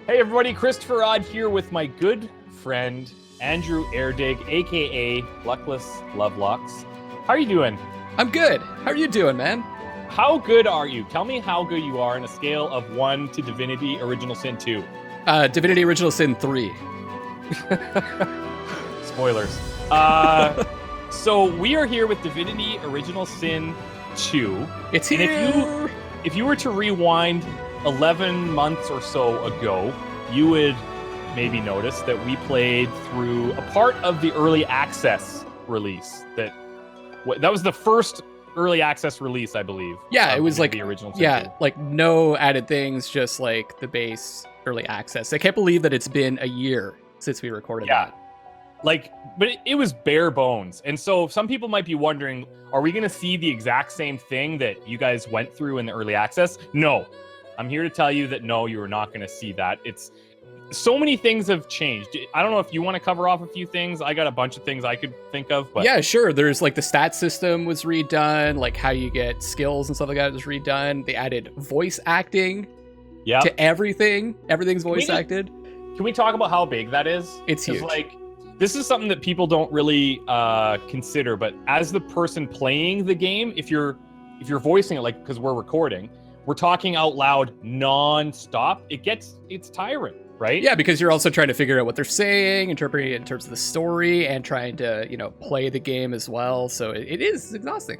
Hey everybody, Christopher Odd here with my good friend Andrew Airdig, aka Luckless Lovelocks. How are you doing? I'm good. How are you doing, man? How good are you? Tell me how good you are on a scale of 1 to Divinity Original Sin 2. Divinity Original Sin 3. Spoilers. So we are here with Divinity Original Sin 2. It's here! And if you were to rewind 11 months or so ago, you would maybe notice that we played through a part of the early access release. That was the first early access release, I believe. Yeah, it was like the original Sin 2. like no added things, just like the base early access. I can't believe that it's been a year since we recorded that. But it was bare bones. And so some people might be wondering, are we going to see the exact same thing that you guys went through in the early access? No. I'm here to tell you that no, you are not going to see that. It's so many things have changed. I don't know if you want to cover off a few things. I got a bunch of things I could think of. But yeah, sure. There's like the stat system was redone, like how you get skills and stuff like that was redone. They added voice acting to everything. Everything's voice acted. Can we talk about how big that is? It's huge. This is something that people don't really consider, but as the person playing the game, if you're voicing it, like, because we're recording, we're talking out loud non-stop, it's tiring, right? Yeah, because you're also trying to figure out what they're saying, interpreting it in terms of the story, and trying to, play the game as well. So it is exhausting.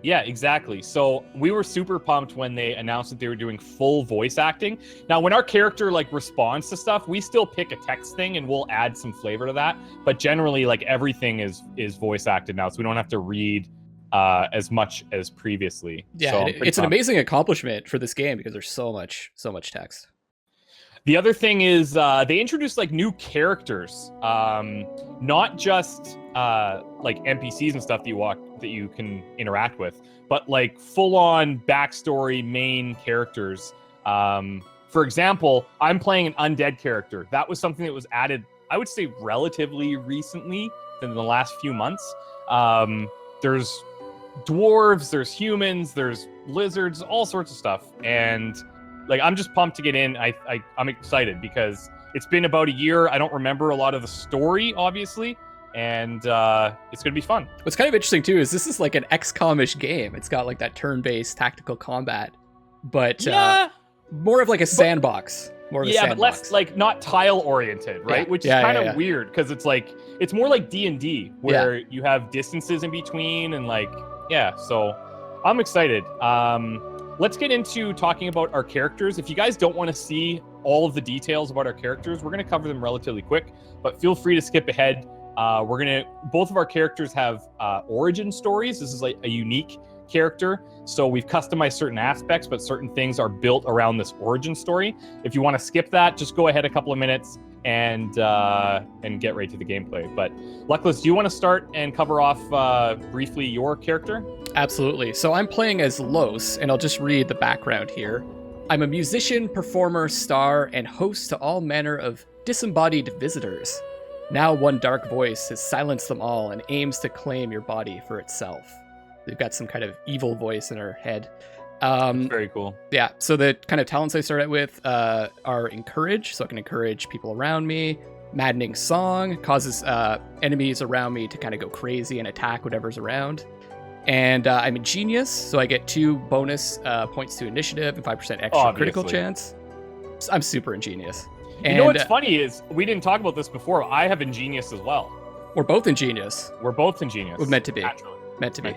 Yeah, exactly. So we were super pumped when they announced that they were doing full voice acting. Now, when our character responds to stuff, we still pick a text thing and we'll add some flavor to that. But generally, everything is voice acted now, so we don't have to read as much as previously. Yeah, so it's an amazing accomplishment for this game because there's so much text. The other thing is they introduced new characters, not just NPCs and stuff that you can interact with, but full-on backstory main characters. For example, I'm playing an undead character. That was something that was added, I would say, relatively recently, in the last few months. There's dwarves, there's humans, there's lizards, all sorts of stuff, and I'm just pumped to get in. I'm excited because it's been about a year. I don't remember a lot of the story, obviously, and it's going to be fun. What's kind of interesting, too, is this is like an XCOM-ish game. It's got that turn-based tactical combat, but more of a sandbox. More of a sandbox. But less not tile-oriented, right? Yeah. Which is kind of weird because it's more like D&D, where you have distances in between and so I'm excited. Let's get into talking about our characters. If you guys don't want to see all of the details about our characters, we're going to cover them relatively quick, but feel free to skip ahead. Both of our characters have origin stories. This is a unique character, so we've customized certain aspects, but certain things are built around this origin story. If you want to skip that, just go ahead a couple of minutes and get right to the gameplay. But Luckless, do you want to start and cover off briefly your character? Absolutely. So I'm playing as Lohse, and I'll just read the background here. I'm a musician, performer, star, and host to all manner of disembodied visitors. Now one dark voice has silenced them all and aims to claim your body for itself. We've got some kind of evil voice in our head. Very cool. Yeah, so the kind of talents I start out with are Encourage, so I can encourage people around me. Maddening Song causes enemies around me to kind of go crazy and attack whatever's around. And I'm Ingenious, so I get 2 bonus points to initiative and 5% extra critical chance. So I'm super ingenious. You know what's funny is, we didn't talk about this before, I have Ingenious as well. We're both ingenious. We're both ingenious. We're meant to be. Naturally. Meant to be.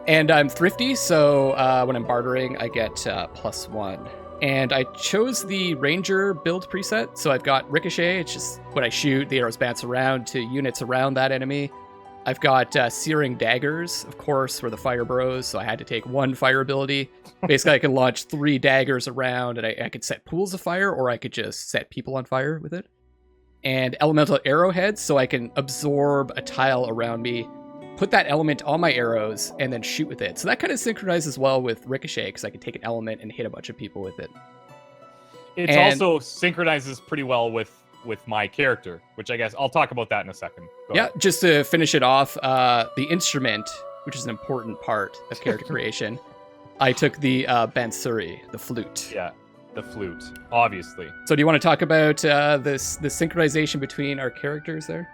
And I'm thrifty, so when I'm bartering, I get +1. And I chose the Ranger build preset, so I've got Ricochet. It's just when I shoot, the arrows bounce around to units around that enemy. I've got Searing Daggers, of course, for the fire bros, so I had to take 1 fire ability. Basically, I can launch 3 daggers around, and I could set pools of fire, or I could just set people on fire with it. And Elemental Arrowheads, so I can absorb a tile around me, put that element on my arrows, and then shoot with it. So that kind of synchronizes well with Ricochet, because I can take an element and hit a bunch of people with it. It also synchronizes pretty well with my character, which I guess I'll talk about that in a second. Go ahead. Just to finish it off, the instrument, which is an important part of character creation, I took the bansuri, the flute. Yeah. the flute, obviously. So do you want to talk about this synchronization between our characters there?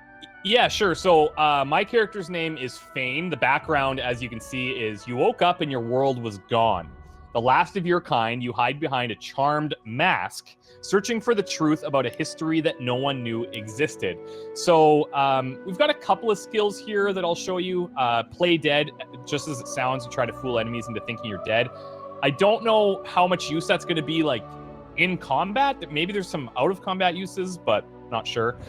Yeah, sure. So my character's name is Fane. The background, as you can see, is you woke up and your world was gone. The last of your kind, you hide behind a charmed mask, searching for the truth about a history that no one knew existed. So we've got a couple of skills here that I'll show you. Play dead, just as it sounds, to try to fool enemies into thinking you're dead. I don't know how much use that's going to be like in combat. Maybe there's some out of combat uses, but not sure.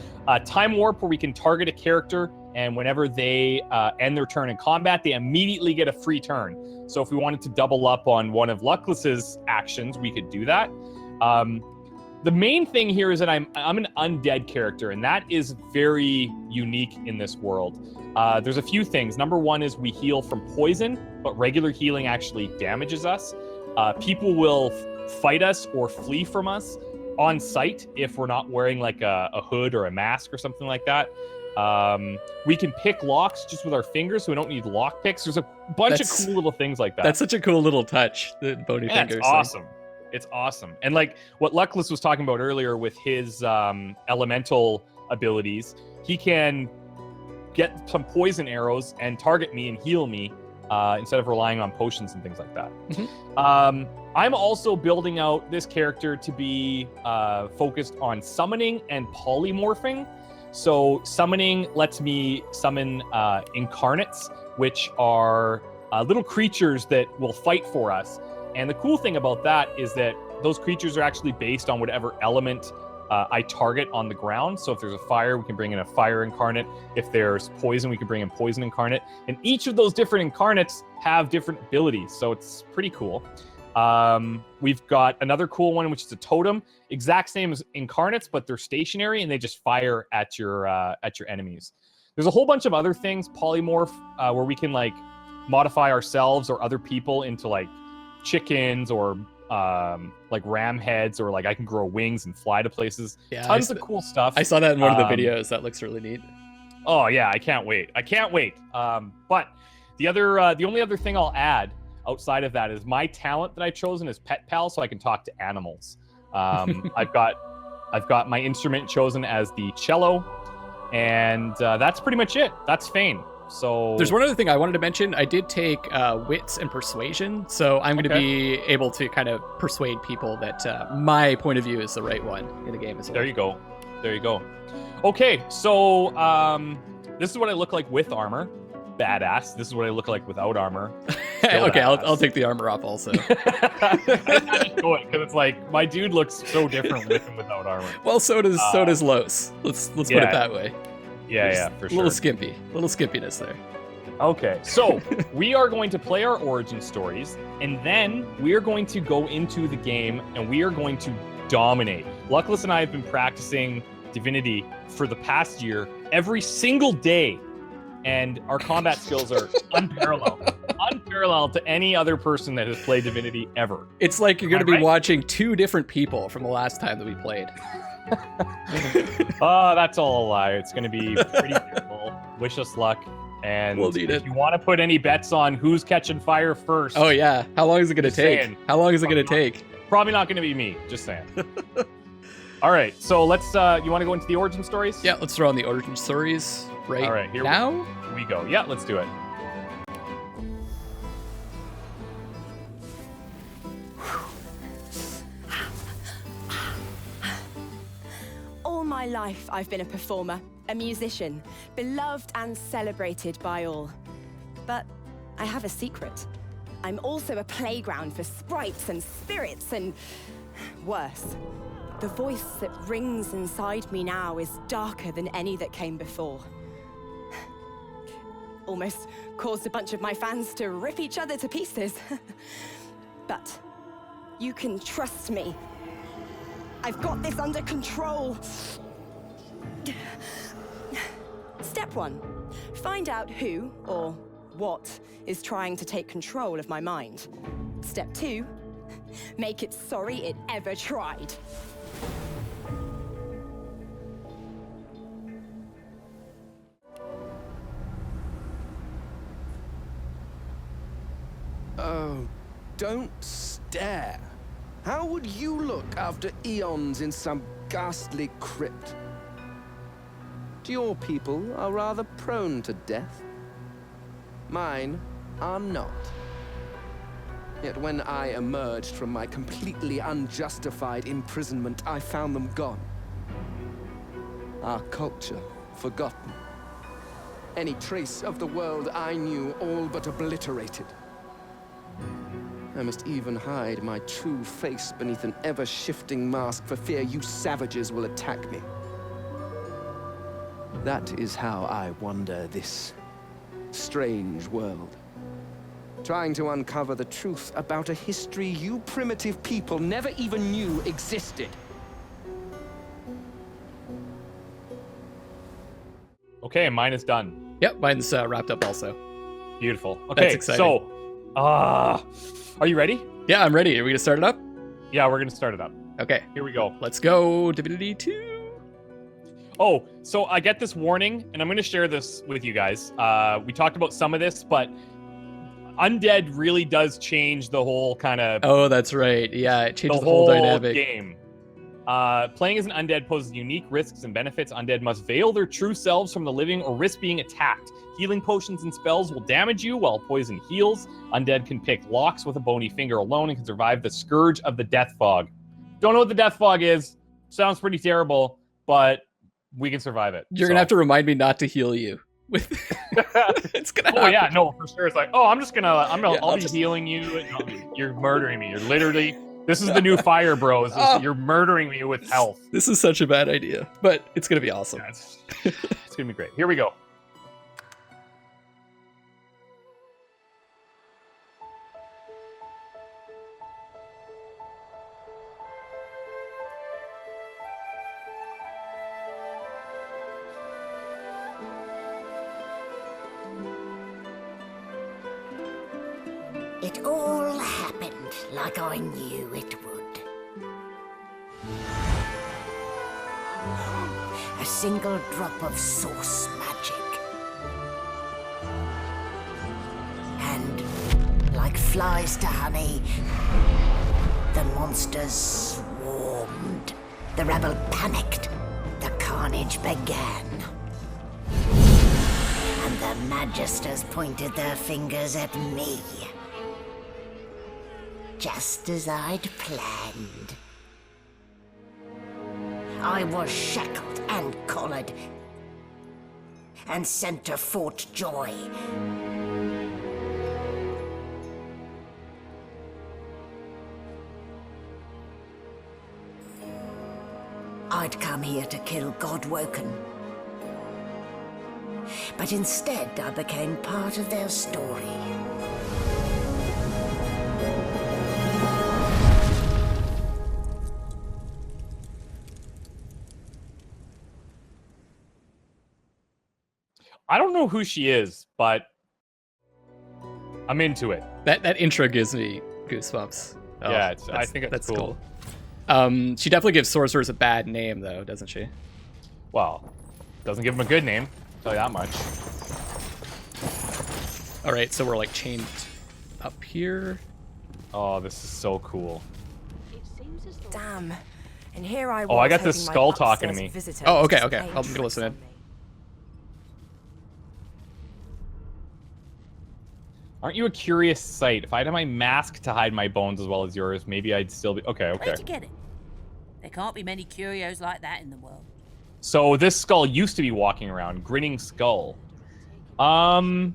Time warp, where we can target a character, and whenever they end their turn in combat, they immediately get a free turn. So if we wanted to double up on one of Luckless's actions, we could do that. The main thing here is that I'm an undead character, and that is very unique in this world. There's a few things. Number one is we heal from poison, but regular healing actually damages us. People will fight us or flee from us on sight if we're not wearing like a hood or a mask or something like that. We can pick locks just with our fingers, so we don't need lock picks. There's a bunch of cool little things like that. That's such a cool little touch, the bony fingers. It's awesome. It's awesome. And like what Luckless was talking about earlier with his elemental abilities, he can get some poison arrows and target me and heal me instead of relying on potions and things like that. Mm-hmm. I'm also building out this character to be focused on summoning and polymorphing. So summoning lets me summon incarnates, which are little creatures that will fight for us. And the cool thing about that is that those creatures are actually based on whatever element I target on the ground. So if there's a fire, we can bring in a fire incarnate. If there's poison, we can bring in poison incarnate. And each of those different incarnates have different abilities. So it's pretty cool. We've got another cool one, which is a totem. Exact same as incarnates, but they're stationary and they just fire at your enemies. There's a whole bunch of other things, polymorph, where we can like modify ourselves or other people into like chickens or like ram heads, or like I can grow wings and fly to places. Yeah, tons of cool stuff. I saw that in one of the videos. That looks really neat. Oh yeah, I can't wait. But the only other thing I'll add outside of that is my talent that I've chosen is Pet Pal, so I can talk to animals. I've got my instrument chosen as the cello, and that's pretty much it. That's Fane. So there's one other thing I wanted to mention. I did take wits and persuasion, so I'm going to be able to kind of persuade people that my point of view is the right one in the game as well. There you go. Okay, so this is what I look like with armor. Badass. This is what I look like without armor. Okay, I'll take the armor off also. Because it's like my dude looks so different with and without armor. Well, so does Lohse. Let's put it that way. Yeah, for sure. Little skimpiness there. Okay, so we are going to play our origin stories, and then we are going to go into the game, and we are going to dominate. Luckless and I have been practicing Divinity for the past year, every single day, and our combat skills are unparalleled to any other person that has played Divinity ever. It's like you're going to be watching two different people from the last time that we played. That's all a lie. It's going to be pretty simple. Wish us luck. And we'll need if you want to put any bets on who's catching fire first. Oh, yeah. How long is it going to take? How long is it going to take? Probably not going to be me. Just saying. All right. So let's, you want to go into the origin stories? Yeah, let's throw on the origin stories all right, here now. We go. Yeah, let's do it. All my life, I've been a performer, a musician, beloved and celebrated by all. But I have a secret. I'm also a playground for sprites and spirits and worse. The voice that rings inside me now is darker than any that came before. Almost caused a bunch of my fans to rip each other to pieces. But you can trust me. I've got this under control. Step 1, find out who or what is trying to take control of my mind. Step 2, make it sorry it ever tried. Oh, don't stare. How would you look after eons in some ghastly crypt? Your people are rather prone to death. Mine are not. Yet when I emerged from my completely unjustified imprisonment, I found them gone. Our culture forgotten. Any trace of the world I knew all but obliterated. I must even hide my true face beneath an ever-shifting mask for fear you savages will attack me. That is how I wander this strange world. Trying to uncover the truth about a history you primitive people never even knew existed. Okay, mine is done. Yep, mine's wrapped up also. Beautiful. Okay, That's exciting. so, are you ready? Yeah, I'm ready. Are we gonna start it up? Yeah, we're gonna start it up. Okay, Here we go. let's go. Divinity 2. Oh, so I get this warning, and I'm going to share this with you guys. We talked about some of this, but Undead really does change the whole kind of Oh, that's right. Yeah, it changes the whole dynamic. game. Playing as an undead poses unique risks and benefits. Undead must veil their true selves from the living or risk being attacked. Healing potions and spells will damage you, while poison heals. Undead can pick locks with a bony finger alone and can survive the scourge of the death fog. Don't know what the death fog is. Sounds pretty terrible, but we can survive it. You're gonna have to remind me not to heal you. With it's gonna happen. Oh yeah, no, for sure. It's like, oh, I'll be just healing you. And you're murdering me. You're literally. This is the new fire, bros. You're murdering me with health. This is such a bad idea, but it's gonna be awesome. Yeah, it's gonna be great. Here we go. It all happened like I knew it would. A single drop of source magic. And like flies to honey, the monsters swarmed. The rebel panicked. The carnage began. And the magisters pointed their fingers at me. Just as I'd planned. I was shackled and collared, and sent to Fort Joy. I'd come here to kill Godwoken. But instead I became part of their story. I don't know who she is, but I'm into it. That intro gives me goosebumps. Oh, Yeah, I think it's that's cool. She definitely gives sorcerers a bad name, though, doesn't she? Well, doesn't give him a good name. I'll tell you that much. All right, so we're like chained up here. Oh, this is so cool. Damn. And here I was. Oh, I got this hoping my skull talking to upstairs me. visitor Oh, was okay, just okay. playing I'll be tricks listening. on me. Aren't you a curious sight? If I had my mask to hide my bones as well as yours, maybe I'd still be... Okay, okay. Where'd you get it? There can't be many curios like that in the world. So this skull used to be walking around. Grinning skull. So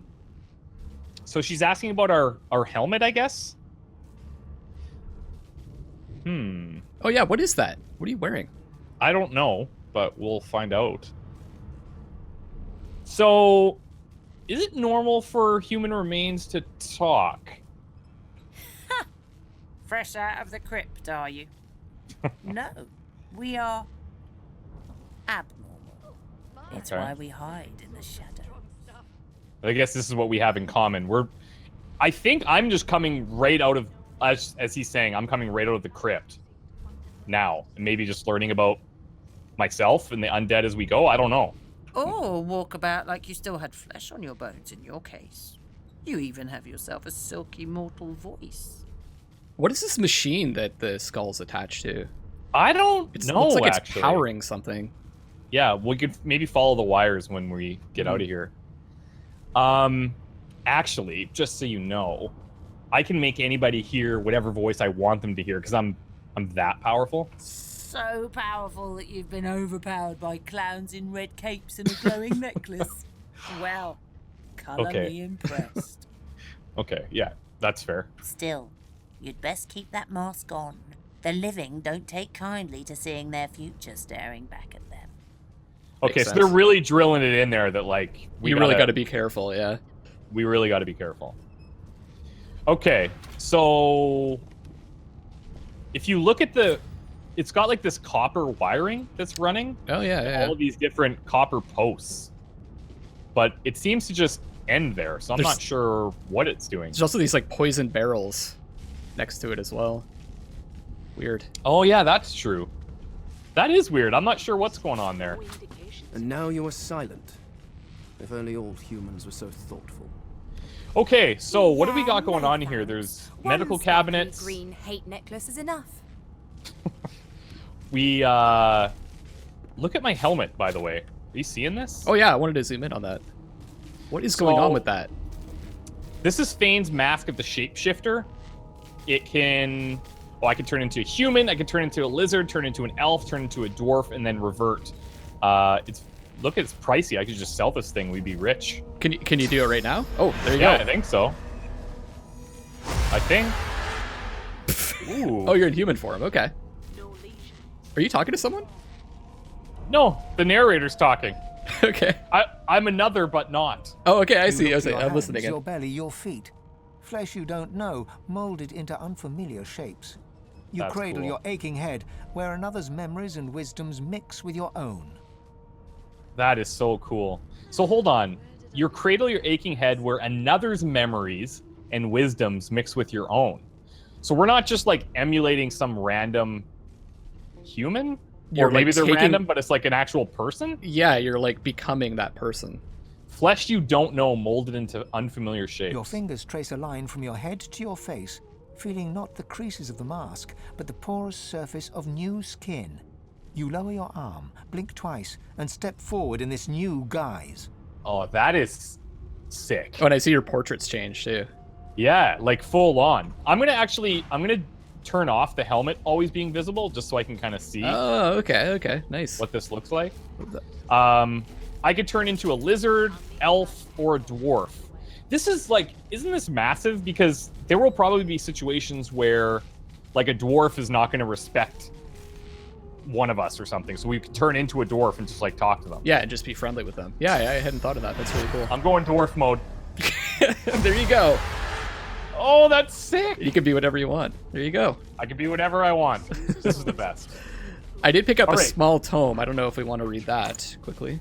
she's asking about our helmet, I guess? Oh yeah, what is that? What are you wearing? I don't know, but we'll find out. So, is it normal for human remains to talk? Fresh out of the crypt, are you? No, we are abnormal. It's Okay. why we hide in the shadows. I guess this is what we have in common. I think I'm just coming right out of, as he's saying, I'm coming right out of the crypt now. And maybe just learning about myself and the undead as we go. I don't know. Or walk about like you still had flesh on your bones in your case. You even have yourself a silky mortal voice. What is this machine that the skull's attached to? I don't It know, looks like actually. it's powering something. Yeah, we could maybe follow the wires when we get out of here. Actually, just so you know, I can make anybody hear whatever voice I want them to hear because I'm that powerful. So powerful that you've been overpowered by clowns in red capes and a glowing necklace. Well, colour Okay. me impressed. Okay, yeah, that's fair. Still, you'd best keep that mask on. The living don't take kindly to seeing their future staring back at them. Okay, Makes so sense. they're really drilling it in there that like You really got to be careful, yeah. We really got to be careful. Okay, so if you look at it's got like this copper wiring that's running. Oh yeah, yeah. All of these different copper posts, but it seems to just end there. So I'm There's- not sure what it's doing. There's also these like poison barrels next to it as well. Weird. Oh yeah, that's true. That is weird. I'm not sure what's going on there. And now you are silent. If only all humans were so thoughtful. Okay, so what do we got going on here? There's medical One sparkly cabinets. green hate necklace is enough. We look at my helmet, by the way. Are you seeing this? Oh yeah, I wanted to zoom in on that. What is going on with that? This is Fane's mask of the shapeshifter. It can I can turn into a human, I can turn into a lizard, turn into an elf, turn into a dwarf, and then revert. It's pricey. I could just sell this thing, we'd be rich. Can you do it right now? Oh, there you Yeah, I go. think so. I think. Ooh. Oh, you're in human form. Okay. Are you talking to someone? No, the narrator's talking. Okay. I'm another, but not. Oh, okay. I You see. look I to see. your I'm hands, listening in. Your belly, your feet. Flesh you don't know, molded into unfamiliar shapes. You That's cradle cool. your aching head, where another's memories and wisdoms mix with your own. That is so cool. So hold on. You cradle your aching head where another's memories and wisdoms mix with your own. So we're not just like emulating some random human? You're, Or maybe like, they're taking- random, but it's like an actual person? Yeah, you're like becoming that person. Flesh you don't know molded into unfamiliar shapes. Your fingers trace a line from your head to your face, feeling not the creases of the mask, but the porous surface of new skin. You lower your arm, blink twice, and step forward in this new guise. Oh, that is sick. Oh, and I see your portraits change too. Yeah, like full on. I'm gonna turn off the helmet always being visible just so I can kind of see Oh, okay. Okay. Nice. what this looks like. I could turn into a lizard, elf, or a dwarf. This is like, isn't this massive? Because there will probably be situations where like a dwarf is not going to respect one of us or something. So we could turn into a dwarf and just like talk to them. Yeah, and just be friendly with them. Yeah, I hadn't thought of that. That's really cool. I'm going dwarf mode. There you go. Oh, that's sick. You can be whatever you want. There you go. I can be whatever I want. This is the best. I did pick up All a right. small tome. I don't know if we want to read that quickly.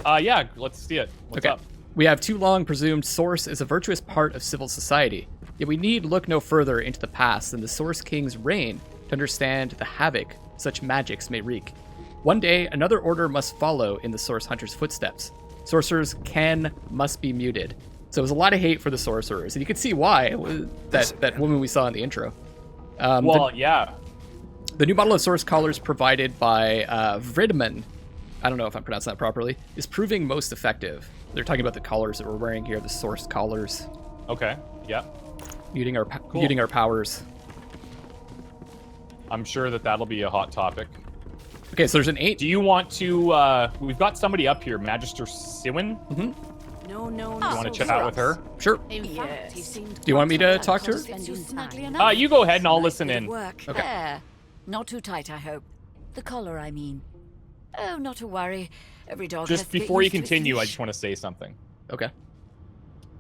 Yeah, let's see it. What's Okay. up? We have too long presumed Source is a virtuous part of civil society. Yet we need look no further into the past than the Source King's reign to understand the havoc such magics may wreak. One day, another order must follow in the Source Hunter's footsteps. Sorcerers must be muted. So it was a lot of hate for the sorcerers, and you can see why. That woman we saw in the intro. Yeah. The new model of Source collars provided by Vridman, I don't know if I'm pronouncing that properly, is proving most effective. They're talking about the collars that we're wearing here, the Source collars, Okay. Yeah. muting our Cool. muting our powers. I'm sure that'll be a hot topic. Okay, so there's an 8. Do you want to? We've got somebody up here, Magister Siwin. No, no, You no. want to chat with her? Sure. In fact, he seemed Do you want me to talk to her? spending Snugly time. enough. You go ahead and I'll listen Bit of in. Work. Okay. There. Not too tight, I hope. The collar, I mean. Oh, not to worry. Every dog has Just to get before you used to its continue, I leash. just want to say something. Okay.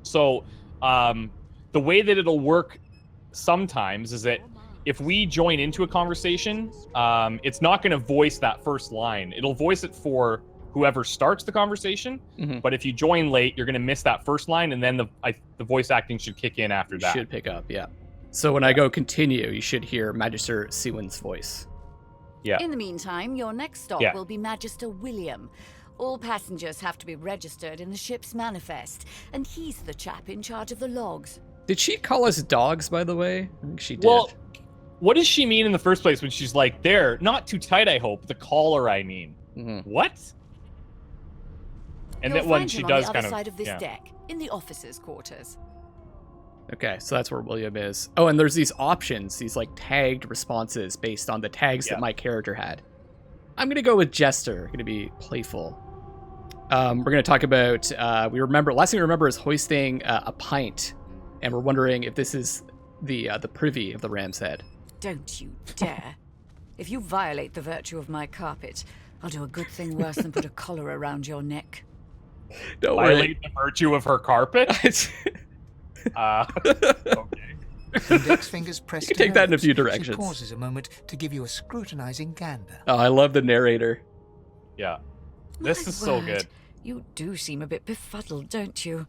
So, the way that it'll work sometimes is that if we join into a conversation, it's not going to voice that first line. It'll voice it for whoever starts the conversation. Mhm. But if you join late, you're going to miss that first line, and then the voice acting should kick in after that. Should pick up, yeah. So when I go continue, you should hear Magister Siwin's voice. Yeah. In the meantime, your next stop Yeah. will be Magister William. All passengers have to be registered in the ship's manifest, and he's the chap in charge of the logs. Did she call us dogs, by the way? I think she did. Well, what does she mean in the first place when she's like, there, not too tight, I hope, the collar, I mean. What? And You'll then when find she him on does the kind other of, side of this deck, in the officers' quarters. Okay, so that's where William is. Oh, and there's these options, these like tagged responses based on the tags that my character had. I'm gonna go with Jester. I'm gonna be playful. We're gonna talk about. Last thing we remember is hoisting a pint, and we're wondering if this is the privy of the Ram's Head. Don't you dare! If you violate the virtue of my carpet, I'll do a good thing worse than put a collar around your neck. Don't violate the virtue of her carpet? Okay. Index fingers pressed. You can take that in a few She directions. pauses a moment to give you a scrutinizing gander. Oh, I love the narrator. Yeah. This My is so word, good. You do seem a bit befuddled, don't you?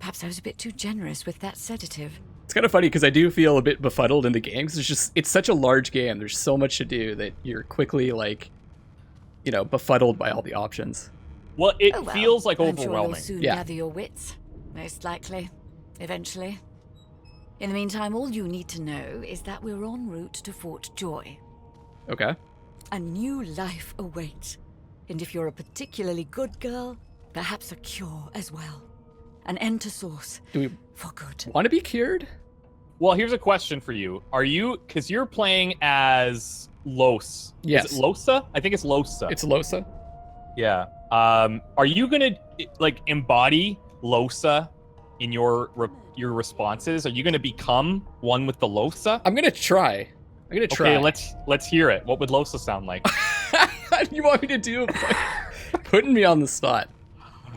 Perhaps I was a bit too generous with that sedative. It's kind of funny because I do feel a bit befuddled in the game. 'Cause it's such a large game. There's so much to do that you're quickly like, befuddled by all the options. Well, it Oh, well, feels like I'm sure overwhelming. you'll soon Yeah. gather your wits, most likely, eventually. In the meantime, all you need to know is that we're en route to Fort Joy. Okay. A new life awaits. And if you're a particularly good girl, perhaps a cure as well. An end to Source. Do we For good. want to be cured? Well, here's a question for you. Because you're playing as Lohse. Yes. Is it Lohse? I think it's Lohse. It's Lohse. Yeah. Are you gonna embody Lohse in your responses? Are you gonna become one with the Lohse? I'm gonna try. Okay, let's hear it. What would Lohse sound like? What do you want me to do? Putting me on the spot.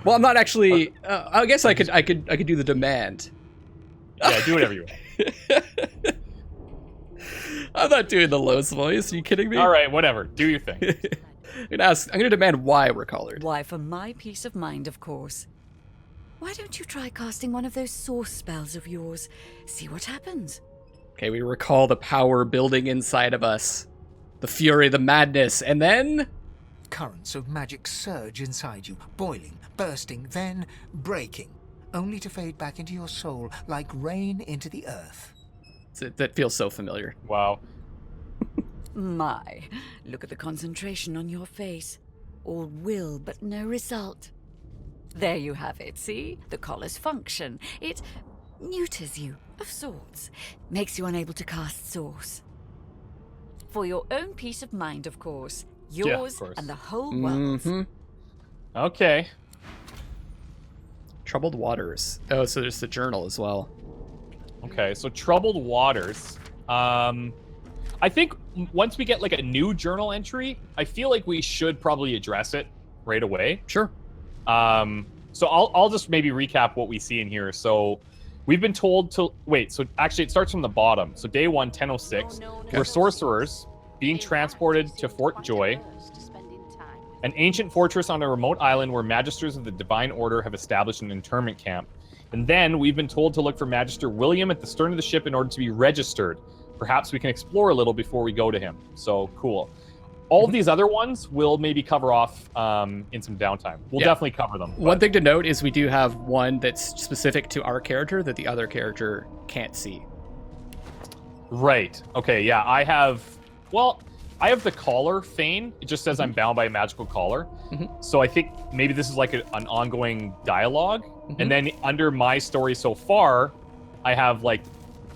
Well, I'm not actually. I guess I could do the demand. Yeah, do whatever you want. I'm not doing the Lohse voice. Are you kidding me? All right, whatever. Do your thing. I'm gonna demand why we're collared. Why, for my peace of mind, of course. Why don't you try casting one of those source spells of yours? See what happens. Okay, we recall the power building inside of us, the fury, the madness, and then Currents of magic surge inside you, boiling, bursting, then breaking, only to fade back into your soul like rain into the earth. that feels so familiar. Wow. My, look at the concentration on your face. All will, but no result. There you have it, see? The collar's function. It neuters you, of sorts. Makes you unable to cast Source. For your own peace of mind, of course. Yours course. and the whole world. Mm-hmm. Okay. Troubled Waters. Oh, so there's the journal as well. Okay, so Troubled Waters. I think once we get like a new journal entry, I feel like we should probably address it right away. Sure. So I'll just maybe recap what we see in here. So we've been told to wait. So actually, it starts from the bottom. So day 1, 10:06. We're sorcerers being transported to Fort Joy, an ancient fortress on a remote island where magisters of the Divine Order have established an internment camp. And then we've been told to look for Magister William at the stern of the ship in order to be registered. Perhaps we can explore a little before we go to him. So cool. All of these other ones we'll maybe cover off in some downtime. We'll definitely cover them. One thing to note is we do have one that's specific to our character that the other character can't see. Right. Okay, yeah. I have the collar, Fane. It just says I'm bound by a magical collar. So I think maybe this is like an ongoing dialogue. And then under my story so far, I have like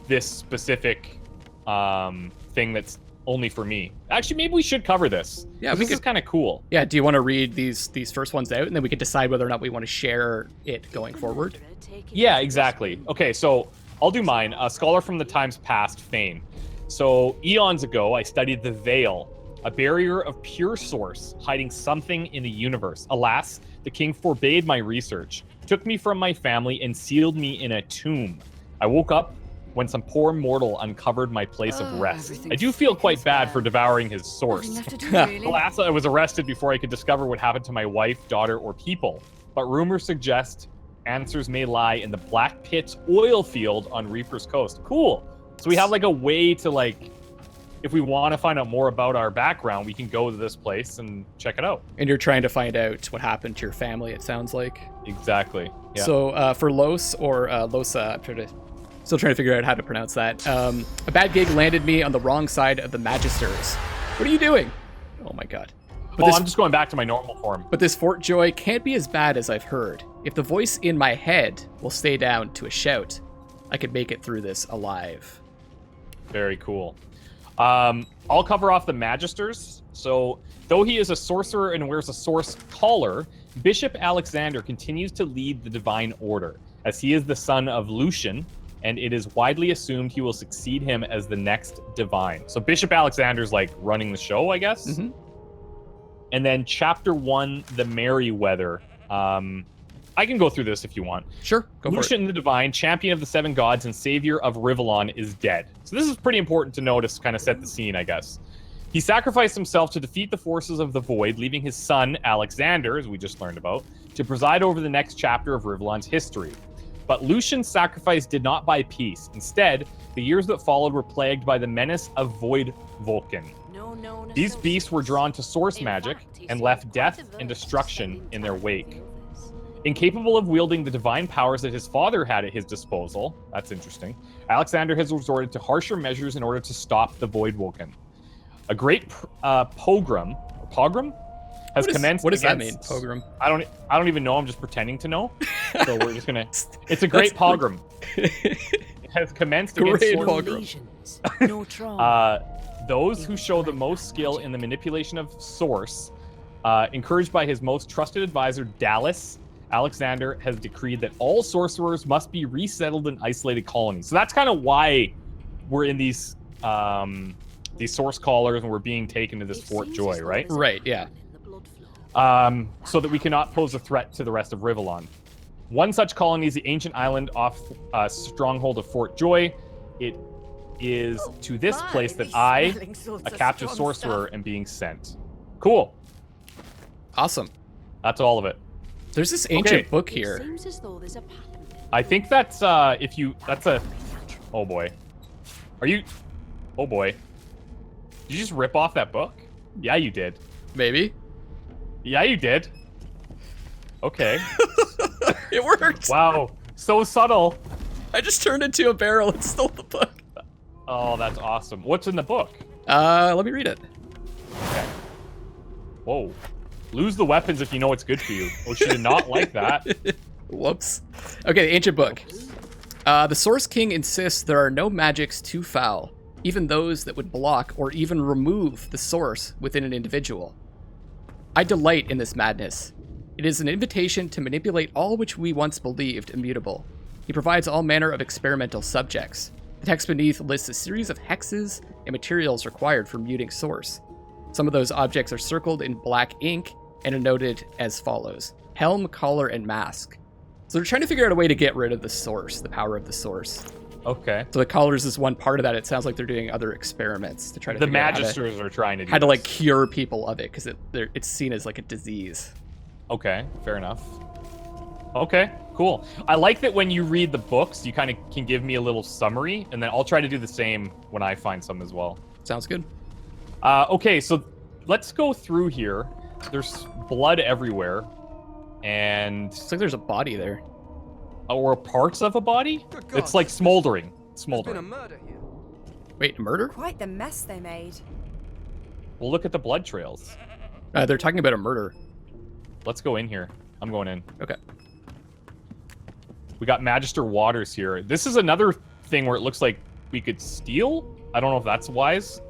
this specific thing that's only for me. Actually, maybe we should cover this. Yeah, this is kind of cool. Yeah, do you want to read these first ones out, and then we can decide whether or not we want to share it going forward? Yeah, exactly. Okay, so I'll do mine. A scholar from the times past, Fane. So eons ago, I studied the Veil, a barrier of pure source, hiding something in the universe. Alas, the king forbade my research, took me from my family, and sealed me in a tomb. I woke up when some poor mortal uncovered my place of rest. I do feel quite bad for devouring his source. Alas, I was arrested before I could discover what happened to my wife, daughter, or people. But rumors suggest answers may lie in the Black Pit's oil field on Reaper's Coast. Cool. So we have like a way to like, if we want to find out more about our background, we can go to this place and check it out. And you're trying to find out what happened to your family, it sounds like. Exactly. Yeah. So for Lohse or Lohse, I'm trying to Still trying to figure out how to pronounce that. A bad gig landed me on the wrong side of the Magisters. What are you doing? Oh my god. But I'm just going back to my normal form. But this Fort Joy can't be as bad as I've heard. If the voice in my head will stay down to a shout, I could make it through this alive. Very cool. I'll cover off the Magisters. So, though he is a sorcerer and wears a source collar, Bishop Alexander continues to lead the Divine Order, as he is the son of Lucian, and it is widely assumed he will succeed him as the next Divine. So Bishop Alexander's like running the show, I guess. Mm-hmm. And then Chapter 1, the Merryweather. I can go through this if you want. Sure, go for it. Lucian the Divine, champion of the seven gods and savior of Rivellon, is dead. So this is pretty important to know to kind of set the scene, I guess. He sacrificed himself to defeat the forces of the Void, leaving his son, Alexander, as we just learned about, to preside over the next chapter of Rivellon's history. But Lucian's sacrifice did not buy peace. Instead, the years that followed were plagued by the menace of Void Vulcan. These beasts were drawn to source magic and left death and destruction in their wake. Incapable of wielding the divine powers that his father had at his disposal, that's interesting, Alexander has resorted to harsher measures in order to stop the Void Vulcan. A great pogrom has commenced. What does that against- mean, pogrom? I don't even know. I'm just pretending to know. So we're just gonna. It's a great pogrom. It has commenced against Great source- pogrom. Those who show the most skill in the manipulation of source, encouraged by his most trusted advisor, Dallas, Alexander has decreed that all sorcerers must be resettled in isolated colonies. So that's kind of why we're in these source callers and we're being taken to this Fort Joy, right? Right, yeah. So that we cannot pose a threat to the rest of Rivellon. One such colony is the ancient island off stronghold of Fort Joy. It is to this place that I, a captive sorcerer, am being sent. Cool. Awesome. That's all of it. There's this ancient book here. I think that's that's a. Oh boy. Are you? Oh boy. Did you just rip off that book? Yeah, you did. Maybe. Yeah, you did. Okay. It worked. Wow. So subtle. I just turned into a barrel and stole the book. Oh, that's awesome. What's in the book? Let me read it. Okay. Whoa. Lose the weapons if you know it's good for you. Oh, she did not like that. Whoops. Okay, the ancient book. The Source King insists there are no magics too foul, even those that would block or even remove the source within an individual. I delight in this madness. It is an invitation to manipulate all which we once believed immutable. He provides all manner of experimental subjects. The text beneath lists a series of hexes and materials required for muting source. Some of those objects are circled in black ink and are noted as follows: helm, collar, and mask. So they're trying to figure out a way to get rid of the source, the power of the source. Okay. So the collars is one part of that. It sounds like they're doing other experiments to try to figure out Magisters are trying to do how to this. like cure people of it, because it's seen as like a disease. Okay, fair enough. Okay, cool. I like that when you read the books, you kind of can give me a little summary, and then I'll try to do the same when I find some as well. Sounds good. Okay, so let's go through here. There's blood everywhere, and Looks like there's a body there. or parts of a body. Good God. It's like smoldering. There's been a Smoldering. murder here. Wait, murder? Quite the mess they made. We'll look at the blood trails. They're talking about a murder. Let's go in here. I'm going in. Okay. We got Magister Waters here. This is another thing where it looks like we could steal. I don't know if that's wise.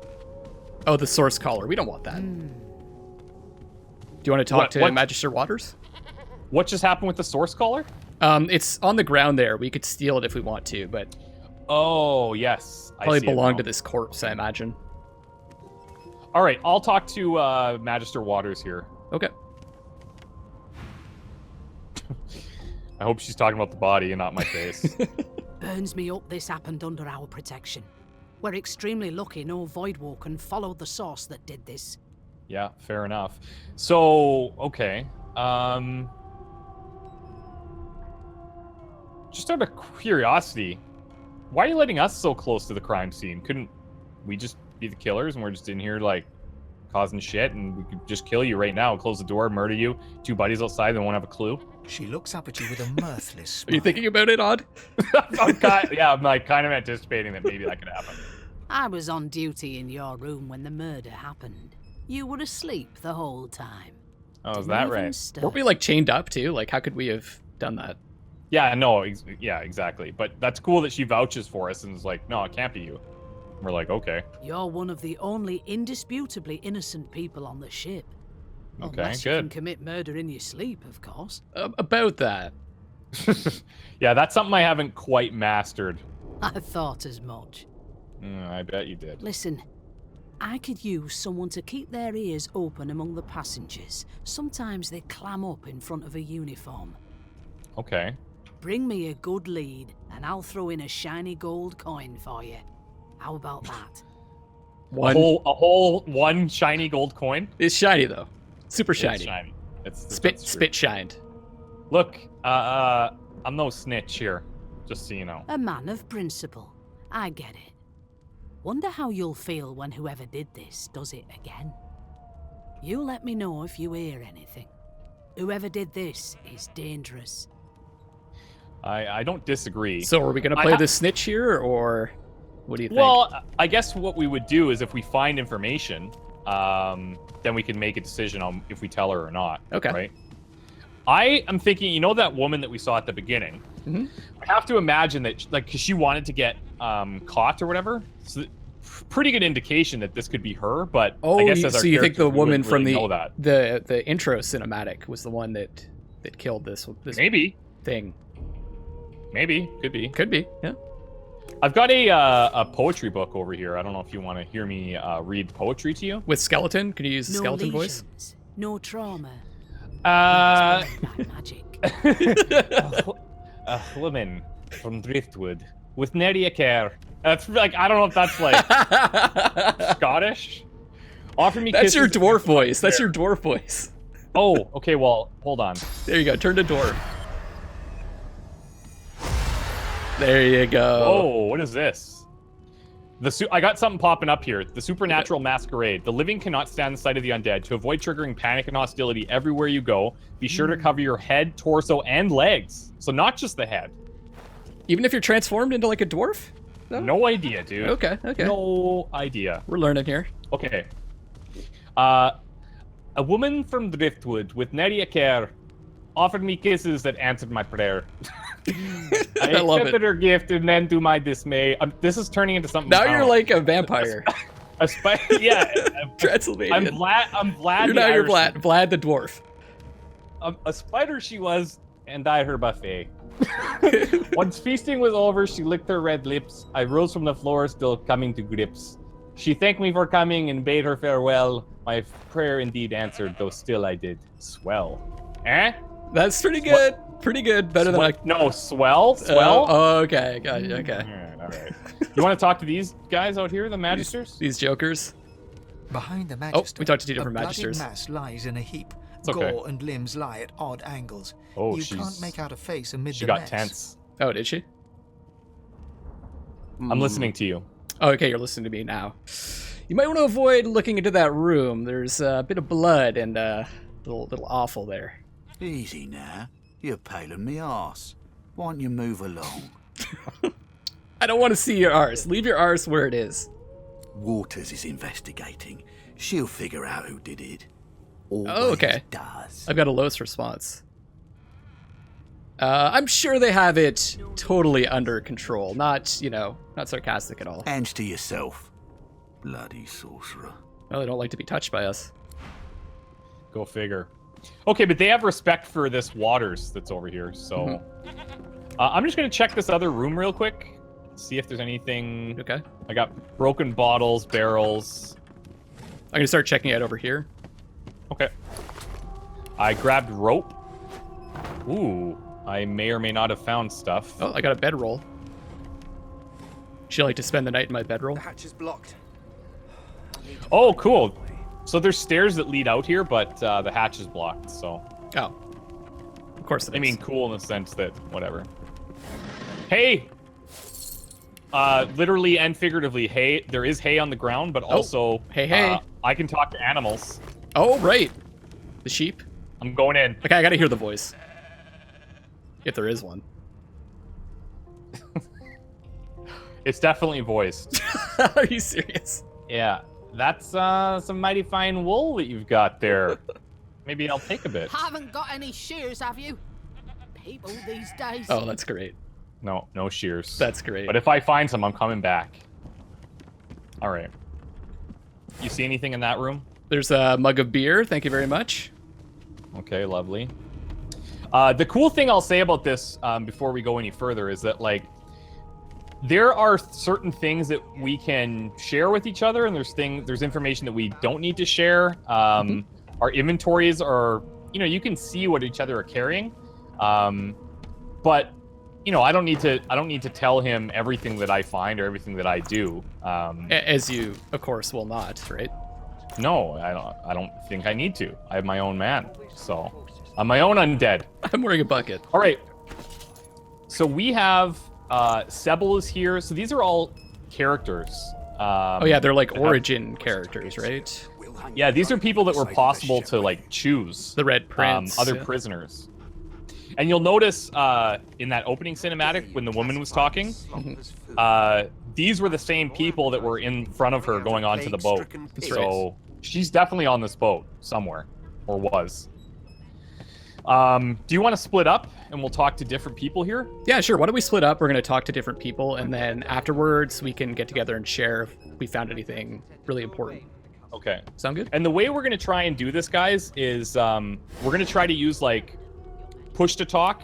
Oh, the source collar. We don't want that. Do you want to talk to what- Magister Waters? What just happened with the source collar? It's on the ground there. We could steal it if we want to, but Oh, yes. probably I see it belong now. to this corpse, I imagine. All right, I'll talk to Magister Waters here. Okay. I hope she's talking about the body and not my face. Burns me up this happened under our protection. We're extremely lucky no Voidwalker followed the source that did this. Yeah, fair enough. So, okay. Just out of curiosity, why are you letting us so close to the crime scene? Couldn't we just be the killers and we're just in here, like, causing shit, and we could just kill you right now, close the door, murder you. 2 buddies outside, they won't have a clue. She looks up at you with a mirthless Are smile. you thinking about it, Odd? I'm like kind of anticipating that maybe that could happen. I was on duty in your room when the murder happened. You were asleep the whole time. Oh, is Didn't that even right? stir. Weren't we like chained up too? Like, how could we have done that? Yeah, no, yeah, exactly. But that's cool that she vouches for us and is like, no, it can't be you. We're like, okay. You're one of the only indisputably innocent people on the ship. Okay, Unless you can good. commit murder in your sleep, of course. About that. Yeah, that's something I haven't quite mastered. I thought as much. I bet you did. Listen, I could use someone to keep their ears open among the passengers. Sometimes they clam up in front of a uniform. Okay. Bring me a good lead, and I'll throw in a shiny gold coin for you. How about that? One. A whole one shiny gold coin. It's shiny though. Super shiny. It's shiny. That's true. Spit shined. Look, I'm no snitch here, just so you know. A man of principle. I get it. Wonder how you'll feel when whoever did this does it again. You let me know if you hear anything. Whoever did this is dangerous. I don't disagree. So are we gonna play the snitch here, or what do you think? Well, I guess what we would do is if we find information, then we can make a decision on if we tell her or not. Okay. Right? I am thinking, you know that woman that we saw at the beginning? Mm-hmm. I have to imagine that, like, because she wanted to get caught or whatever. So, pretty good indication that this could be her, but I guess as our so you think the characters, we woman wouldn't from really know that. the intro cinematic was the one that killed this Maybe. thing? Maybe. Could be. Could be, yeah. I've got a poetry book over here. I don't know if you want to hear me read poetry to you. With skeleton? Can you use the No skeleton lesions, voice? no trauma. Magic. A woman from Driftwood with nary a care. That's like, I don't know if that's like Scottish. Offer me That's kisses. your dwarf voice. That's your dwarf voice. Oh, okay. Well, hold on. There you go. Turn to dwarf. There you go. Oh, what is this? I got something popping up here. The supernatural masquerade. The living cannot stand the sight of the undead. To avoid triggering panic and hostility everywhere you go, be sure to cover your head, torso, and legs. So not just the head. Even if you're transformed into like a dwarf? No idea, dude. Okay. No idea. We're learning here. Okay. A woman from Driftwood with nary a care offered me kisses that answered my prayer. I love accepted it. her gift, and then to my dismay, this is turning into something. Now you're like a vampire. Yeah. Transylvanian. I'm Vlad. You're the now you're Irishman. Vlad the dwarf. A spider she was, and I her buffet. Once feasting was over, she licked her red lips. I rose from the floor, still coming to grips. She thanked me for coming and bade her farewell. My prayer indeed answered, though still I did swell. Eh? That's pretty good. Pretty good. Better than like. No, swell? Swell? Oh, okay. Got you. Okay. All right. You want to talk to these guys out here, the magisters? These jokers. Behind the magister, we talked to two different a bloodied magisters. mass lies in a heap. okay. Gore and limbs lie at odd angles. Oh, you can't make out a face amid She the got mess. tense. Oh, did she? I'm listening to you. Oh, okay, you're listening to me now. You might want to avoid looking into that room. There's a bit of blood and a little awful there. Easy now. You're paling me arse. Why don't you move along? I don't want to see your arse. Leave your arse where it is. Waters is investigating. She'll figure out who did it. Always Oh, okay. does. I've got a Lohse response. I'm sure they have it totally under control. Not sarcastic at all. Hands to yourself. Bloody sorcerer. Well, they don't like to be touched by us. Go figure. Okay, but they have respect for this Waters that's over here, so... I'm just going to check this other room real quick. See if there's anything... Okay. I got broken bottles, barrels. I'm going to start checking out over here. Okay. I grabbed rope. Ooh, I may or may not have found stuff. Oh, I got a bedroll. Would you like to spend the night in my bedroll? The hatch is blocked. Oh, cool. So there's stairs that lead out here, but the hatch is blocked, so... Oh. Of course it is. I mean, cool in the sense that, whatever. Hey! Literally and figuratively, hay. There is hay on the ground, but also hey. I can talk to animals. Oh, right. The sheep. I'm going in. Okay, I gotta hear the voice. If there is one. It's definitely voiced. Are you serious? Yeah, that's some mighty fine wool that you've got there. Maybe I'll take a bit. Haven't got any shears, have you? People these days. Oh, that's great. No shears. That's great. But if I find some, I'm coming back. All right. You see anything in that room? There's a mug of beer. Thank you very much. Okay, lovely. The cool thing I'll say about this before we go any further is that, like, there are certain things that we can share with each other, and there's information that we don't need to share. Our inventories are, you can see what each other are carrying, but I don't need to tell him everything that I find or everything that I do. As you, of course, will not, right? No, I don't think I need to. I have my own man, so I'm my own undead. I'm wearing a bucket. All right. So we have Sebel is here. So these are all characters. Oh yeah, they're like origin characters, right? Yeah, these are people that were possible to like choose. The Red Prince. Other prisoners. And you'll notice in that opening cinematic when the woman was talking, these were the same people that were in front of her going onto the boat. So she's definitely on this boat somewhere, or was. Do you want to split up and we'll talk to different people here? Yeah, sure. Why don't we split up? We're going to talk to different people, and then afterwards we can get together and share if we found anything really important. Okay. Sound good? And the way we're going to try and do this, guys, is we're going to try to use like push to talk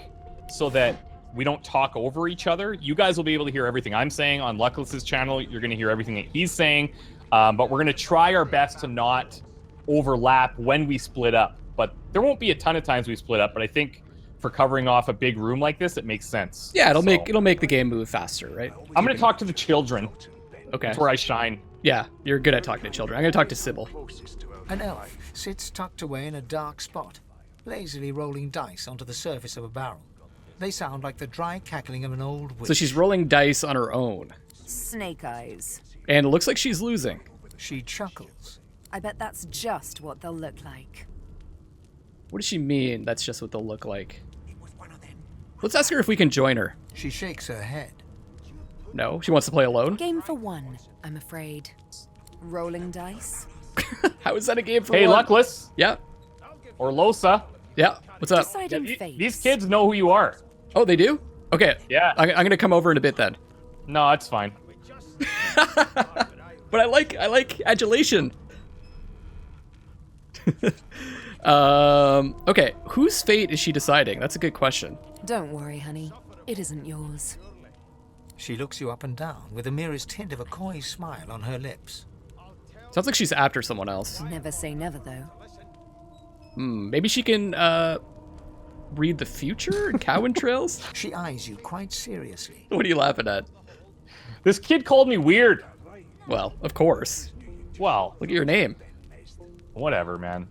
so that we don't talk over each other. You guys will be able to hear everything I'm saying on Luckless's channel. You're going to hear everything that he's saying, but we're going to try our best to not overlap when we split up. But there won't be a ton of times we split up, but I think for covering off a big room like this, it makes sense. Yeah, it'll make the game move faster, right? I'm going to talk to the children. Okay. That's where I shine. Yeah, you're good at talking to children. I'm going to talk to Sybil. An elf sits tucked away in a dark spot, lazily rolling dice onto the surface of a barrel. They sound like the dry cackling of an old witch. So she's rolling dice on her own. Snake eyes. And it looks like she's losing. She chuckles. I bet that's just what they'll look like. What does she mean? That's just what they'll look like. Let's ask her if we can join her. She shakes her head. No, she wants to play alone. Game for one, I'm afraid. Rolling dice. How is that a game for one? Hey, Luckless. Yeah. Or Lohse. Yeah. What's up? These kids know who you are. Oh, they do? Okay. Yeah. I'm gonna come over in a bit then. No, that's fine. But I like adulation. Okay, whose fate is she deciding? That's a good question. Don't worry, honey. It isn't yours. She looks you up and down with the merest hint of a coy smile on her lips. Sounds like she's after someone else. Never say never, though. Maybe she can read the future and cow entrails? She eyes you quite seriously. What are you laughing at? This kid called me weird. Well, of course. Well, look at your name. Whatever, man.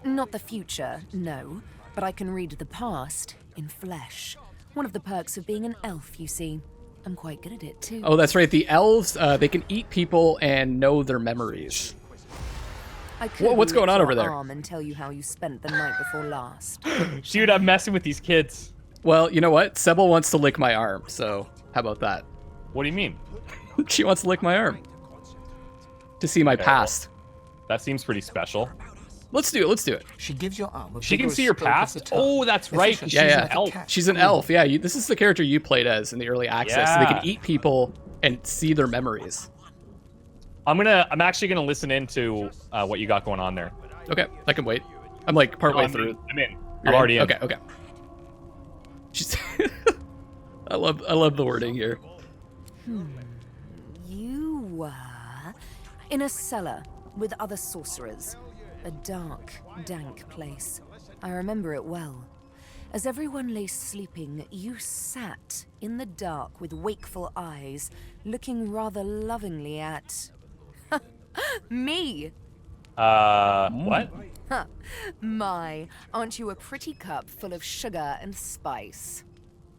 Not the future, no. But I can read the past in flesh. One of the perks of being an elf, you see. I'm quite good at it, too. Oh, that's right. The elves, they can eat people and know their memories. What's going on over there? Arm and tell you how you spent the night before last. Dude, I'm messing with these kids. Well, you know what? Sebel wants to lick my arm, so how about that? What do you mean? She wants to lick my arm. To see my past. That seems pretty special. Let's do it. She gives your arm a She can see your past? Oh, that's right. She's an elf. She's an elf. Yeah, this is the character you played as in the early access. So they can eat people and see their memories. I'm actually gonna listen into what you got going on there. Okay, I can wait. I'm like partway through. I'm in. You're already in. Okay. She's I love the wording here. You were in a cellar with other sorcerers. A dark, dank place. I remember it well. As everyone lay sleeping, you sat in the dark with wakeful eyes, looking rather lovingly at... me! What? My, aren't you a pretty cup full of sugar and spice?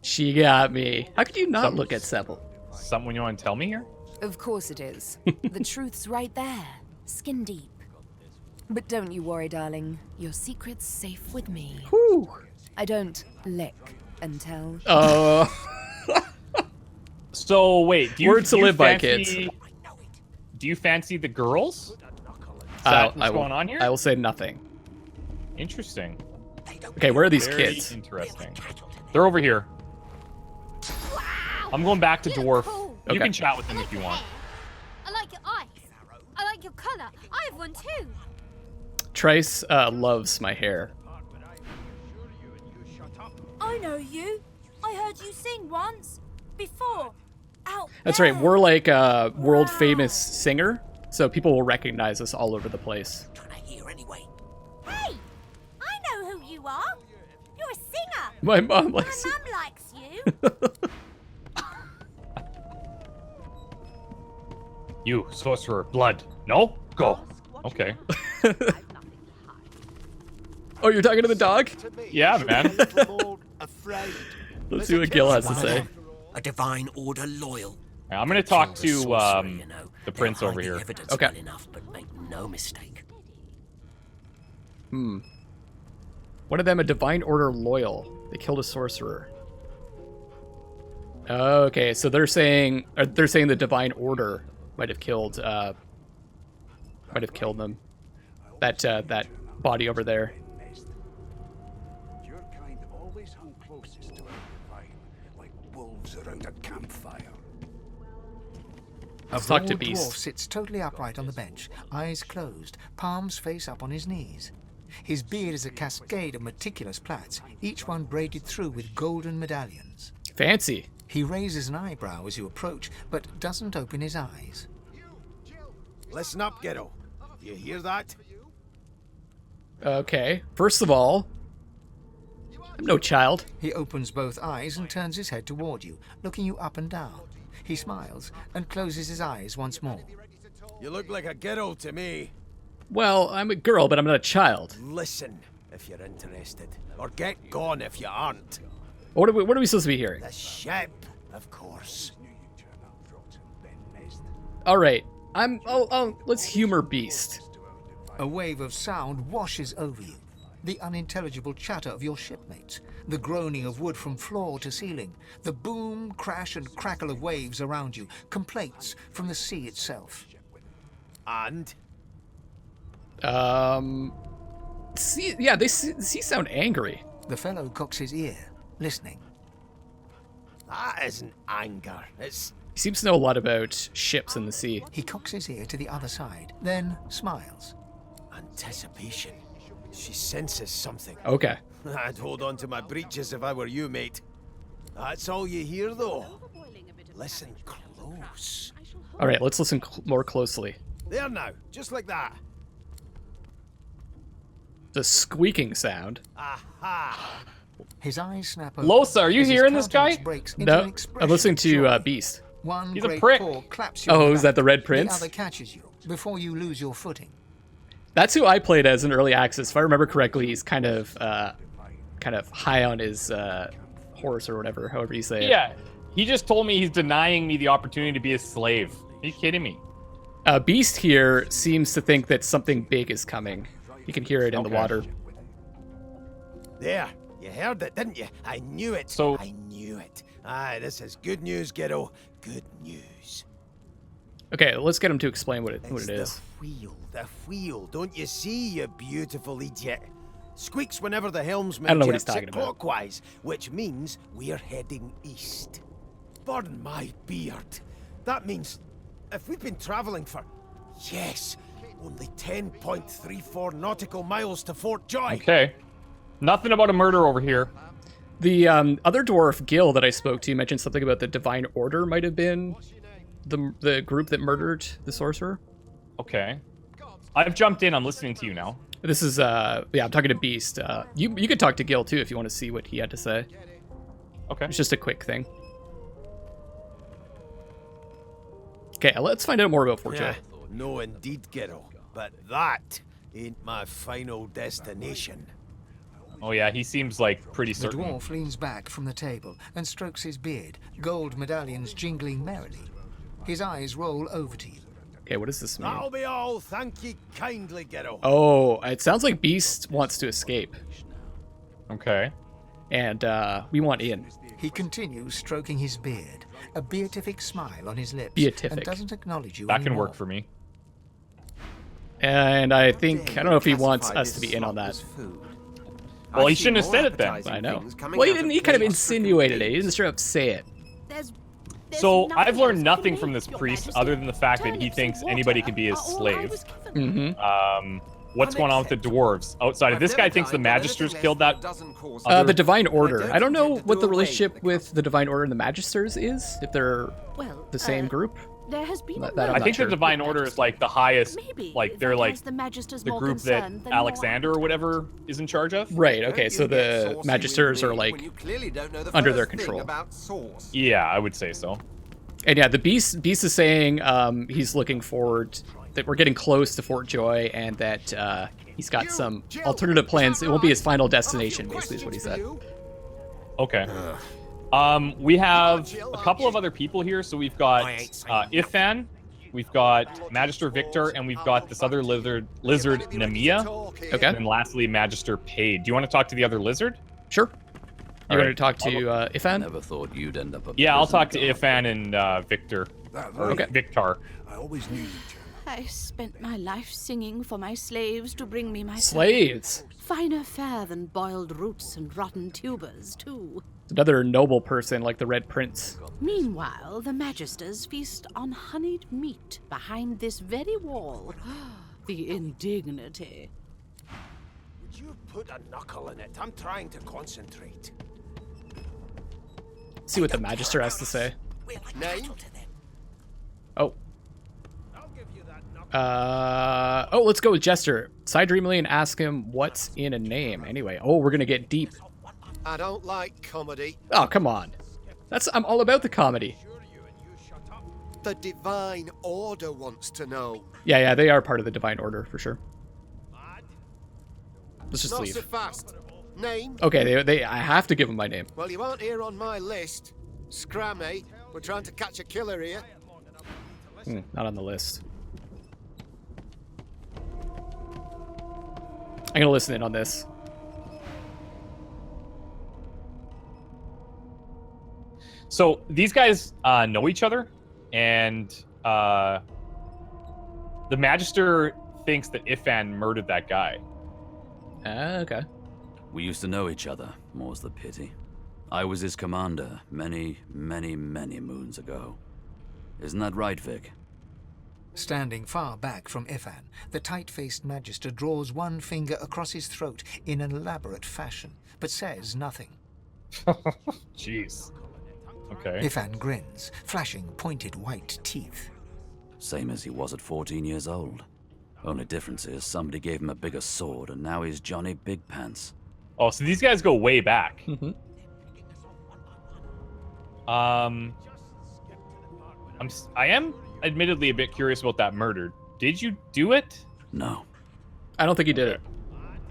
She got me. How could you not look at Seville? Something you want to tell me here? Of course it is. The truth's right there, skin deep. But don't you worry, darling. Your secret's safe with me. Whew. I don't lick and tell. So wait, Words to live by, kids. Do you fancy the girls? Is that what's going on here? I will say nothing. Interesting. Okay, where are these Very kids? Interesting. They're over here. I'm going back to dwarf. You Okay. can chat with them if you want. I like your eyes. I like your color. I have one too. Trice loves my hair. I know you. I heard you sing once. Before. Out That's there. right, we're like a world famous singer, so people will recognize us all over the place. Hey, I know who you are. You're a singer. My mom likes My you. mum likes you. You, sorcerer, blood. No? Go. Okay. Oh, you're talking to the dog? Yeah, man. Let's see what Gil has to say. A divine order loyal. I'm gonna talk Kill the to sorcerer, you know. the prince They'll over hide the here. evidence Okay. well enough, but make no mistake. One of them a divine order loyal. They killed a sorcerer. Okay, so they're saying the divine order might have killed them. That body over there. Your kind always hung closest to our divine, like wolves around a campfire. A Let's talk to broad Beast. dwarf sits totally upright on the bench, eyes closed, palms face up on his knees. His beard is a cascade of meticulous plaits, each one braided through with golden medallions. Fancy. He raises an eyebrow as you approach, but doesn't open his eyes. Listen up, kiddo. You hear that? Okay. First of all, I'm no child. He opens both eyes and turns his head toward you, looking you up and down. He smiles and closes his eyes once more. You look like a kiddo to me. Well, I'm a girl, but I'm not a child. Listen, if you're interested. Or get gone if you aren't. What are we supposed to be hearing? The ship, of course. All right. Let's humor Beast. A wave of sound washes over you. The unintelligible chatter of your shipmates, the groaning of wood from floor to ceiling, the boom, crash, and crackle of waves around you, complaints from the sea itself. And? They sound angry. The fellow cocks his ear, listening. That isn't anger. It's... He seems to know a lot about ships in the sea. He cocks his ear to the other side, then smiles. anticipation. She senses something. Okay. I'd hold on to my breeches if I were you, mate. That's all you hear, though. Listen close. All right, let's listen more closely. There now, just like that. The squeaking sound. Aha! His eyes snap open. Lohse, are you as his hearing this guy? countenance breaks into an No, expression I'm listening of to joy. Beast. One He's a great prick. paw claps you on Oh, the is that back. the Red Prince? The other catches you before you lose your footing. That's who I played as in early access. If I remember correctly, he's kind of high on his horse or whatever, however you say it. Yeah, he just told me he's denying me the opportunity to be a slave. Are you kidding me? Beast here seems to think that something big is coming. You can hear it in the water. There, you heard it, didn't you? I knew it. So- I knew it. Aye, this is good news, kiddo. Good news. Okay, let's get him to explain what it It's is. the wheel. Don't you see, you beautiful idiot? Squeaks whenever the helmsman I don't know what he's jerks talking it about. clockwise, which means we're heading east. Burn my beard. That means if we've been traveling for, yes, only 10.34 nautical miles to Fort Joy. Okay. Nothing about a murder over here. The other dwarf, Gil, that I spoke to mentioned something about the Divine Order might have been the group that murdered the sorcerer. Okay. I've jumped in. I'm listening to you now. This is, I'm talking to Beast. You could talk to Gil, too, if you want to see what he had to say. Okay. It's just a quick thing. Okay, let's find out more about Fort Joy. Yeah, no indeed, kiddo. But that ain't my final destination. Oh yeah, he seems like pretty The certain. dwarf leans back from the table and strokes his beard, gold medallions jingling merrily. His eyes roll over to you. Okay, what does this mean? That'll be all. Thank ye kindly, Ghetto. Oh, it sounds like Beast wants to escape. Okay. And we want in. He continues stroking his beard, a beatific smile on his lips, Beatific. and doesn't acknowledge you That can anymore. work for me. And I think, I don't know if he wants us to be in on that. Well, he shouldn't have said it then. I know. Well, he kind of insinuated it. He didn't straight up say it. So I've learned nothing from this priest other than the fact that he thinks anybody can be his slave. Mm-hmm. What's going on with the dwarves outside of this guy thinks the magisters killed that? The Divine Order. I don't know what the relationship with the Divine Order and the Magisters is, if they're the same group. There has been I think the Divine Order is like the highest, like they're like the Magisters the more group that concerned than Alexander or whatever is in charge of. Right, okay, so the Magisters are like under their control. Yeah, I would say so. And yeah, the Beast is saying he's looking forward, that we're getting close to Fort Joy, and that he's got some alternative plans. It won't be his final destination, basically, is what he said. Okay. We have a couple of other people here. So we've got Ifan, we've got Magister Victor, and we've got this other lizard Nemia. Okay. And lastly, Magister Paid. Do you want to talk to the other lizard? Sure. You All want right. to talk to Ifan? Never thought you'd end up. Yeah, I'll talk to Ifan and Victor. Okay. Victar. I always knew you. I spent my life singing for my slaves to bring me my Slaves? Finer fare than boiled roots and rotten tubers, too. Another noble person like the Red Prince. Meanwhile, the Magisters feast on honeyed meat behind this very wall. The indignity. Would you put a knuckle in it? I'm trying to concentrate. See what the Magister has to say. Name? Oh. Let's go with Jester. Side Dreamily and ask him what's in a name. Anyway, we're gonna get deep. I don't like comedy. Oh, come on. I'm all about the comedy. The Divine Order wants to know. Yeah, they are part of the Divine Order for sure. Let's just Not leave. so fast. Name? Okay, I have to give him my name. Well, you aren't here on my list. Scrammy, we're trying to catch a killer here. Not on the list. I'm gonna listen in on this. So these guys know each other, and the Magister thinks that Ifan murdered that guy. Okay. We used to know each other, more's the pity. I was his commander many, many, many moons ago. Isn't that right, Vic? Standing far back from Ifan, the tight-faced Magister draws one finger across his throat in an elaborate fashion, but says nothing. Jeez. Okay. Ifan grins, flashing pointed white teeth. Same as he was at 14 years old. Only difference is somebody gave him a bigger sword, and now he's Johnny Big Pants. Oh, so these guys go way back. Mm-hmm. I am admittedly a bit curious about that murder. Did you do it? No. I don't think he did it.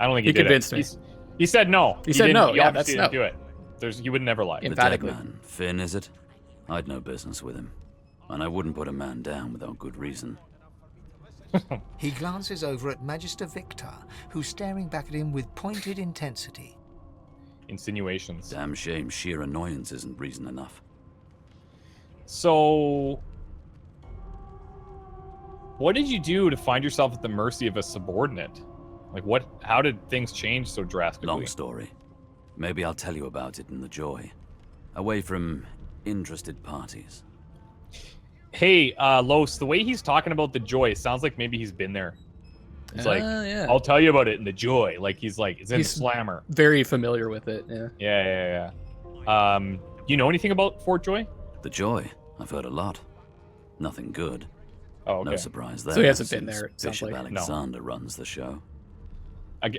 I don't think He he did convinced it. me. He said no. He said no. He Yeah, obviously that's didn't do it. He would never lie. The dead man, Finn, is it? I'd no business with him. And I wouldn't put a man down without good reason. He glances over at Magister Victor, who's staring back at him with pointed intensity. Insinuations. Damn shame sheer annoyance isn't reason enough. So, what did you do to find yourself at the mercy of a subordinate? Like, how did things change so drastically? Long story. Maybe I'll tell you about it in the Joy. Away from interested parties. Hey, Lohse, the way he's talking about the Joy, it sounds like maybe he's been there. He's like, yeah. I'll tell you about it in the Joy. Like, he's in Slammer. Very familiar with it, yeah. Yeah. You know anything about Fort Joy? The Joy? I've heard a lot. Nothing good. Oh, okay. No surprise there. So he hasn't been there, it sounds Bishop like. Alexander runs the show.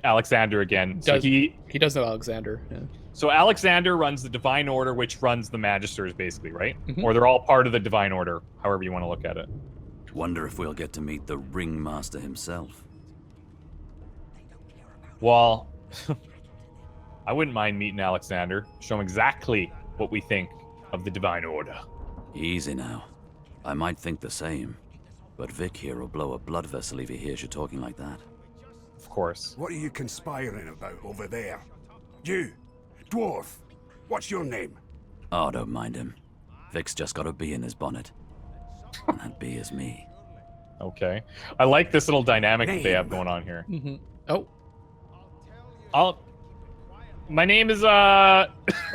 Alexander again. So he does know Alexander, yeah. So Alexander runs the Divine Order, which runs the Magisters, basically, right? Mm-hmm. Or they're all part of the Divine Order, however you want to look at it. Wonder if we'll get to meet the Ringmaster himself. Well, I wouldn't mind meeting Alexander. Show him exactly what we think of the Divine Order. Easy now. I might think the same, but Vic here will blow a blood vessel if he hears you talking like that. Of course. What are you conspiring about over there? You, dwarf, what's your name? Oh, don't mind him. Vic's just got a bee in his bonnet. And that bee is me. Okay. I like this little dynamic that they have going on here. Mm-hmm. Oh. My name is,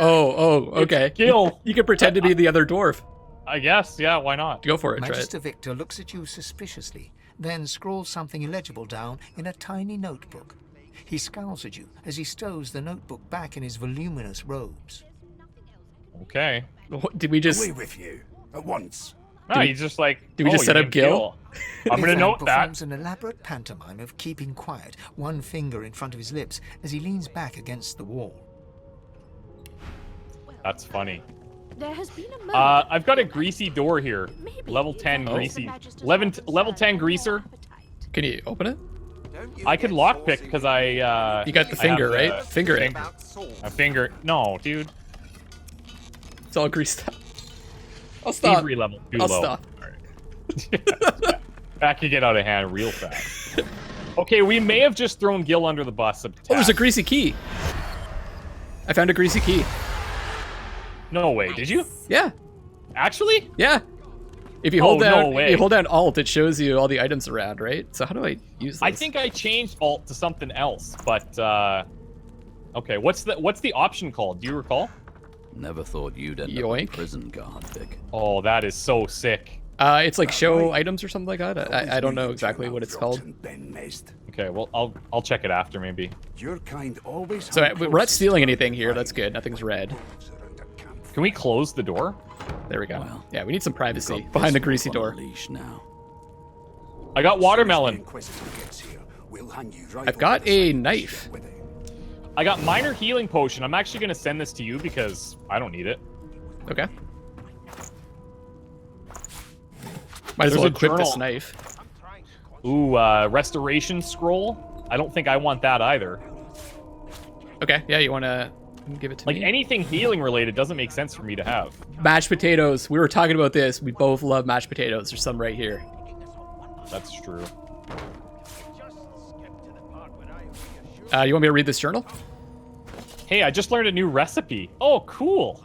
okay. Gil. You can pretend to be the other dwarf. I guess, yeah, why not? Go for it, Magister Victor looks at you suspiciously, then scrawls something illegible down in a tiny notebook. He scowls at you as he stows the notebook back in his voluminous robes. Okay. Did we just... Away with you, at once. No, he's just like, did we just set up Gil? I'm going to note that. Performs an elaborate pantomime of keeping quiet, one finger in front of his lips as he leans back against the wall. That's funny. There has been a I've got a greasy door here. Level 10 greasy. Level 10 greaser. Can you open it? I can lockpick because I... you got the finger, right? Finger it. A finger. No, dude. It's all greased up. I'll stop. Thievery level too I'll low. stop. Right. That could get out of hand real fast. Okay, we may have just thrown Gil under the bus. Oh, there's a greasy key. I found a greasy key. No way, did you? Yeah. Actually? Yeah. If you hold down, no way. if you hold down Alt, it shows you all the items around, right? So how do I use this? I think I changed Alt to something else, but okay. What's the option called? Do you recall? Never thought you'd end up in prison guard, Vic. Oh, that is so sick. It's like show items or something like that. I don't know exactly what it's called. Okay, well I'll check it after maybe. Your kind always. So we're not stealing anything here. That's good. Nothing's red. Can we close the door? There we go. Well, yeah, we need some privacy behind the greasy door. Now. I got watermelon. I've got a knife. I got minor healing potion. I'm actually gonna send this to you because I don't need it. Okay. Might as well equip this knife. Ooh, restoration scroll. I don't think I want that either. Okay, yeah, you wanna give it to me? Like anything healing related doesn't make sense for me to have. Mashed potatoes. We were talking about this. We both love mashed potatoes. There's some right here. That's true. You want me to read this journal? Hey, I just learned a new recipe. Oh, cool.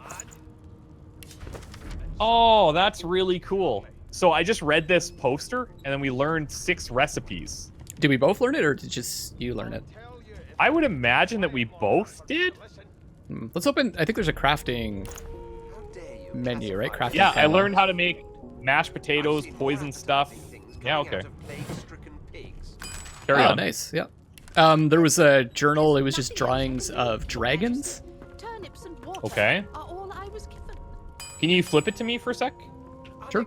Oh, that's really cool. So I just read this poster, and then we learned 6 recipes. Did we both learn it, or did just you learn it? I would imagine that we both did. Let's open. I think there's a crafting menu, right? Crafting. Yeah, panel. I learned how to make mashed potatoes, poison stuff. Yeah, okay. Carry on. Nice. Yeah. There was a journal. It was just drawings of dragons. Okay. Can you flip it to me for a sec? Sure.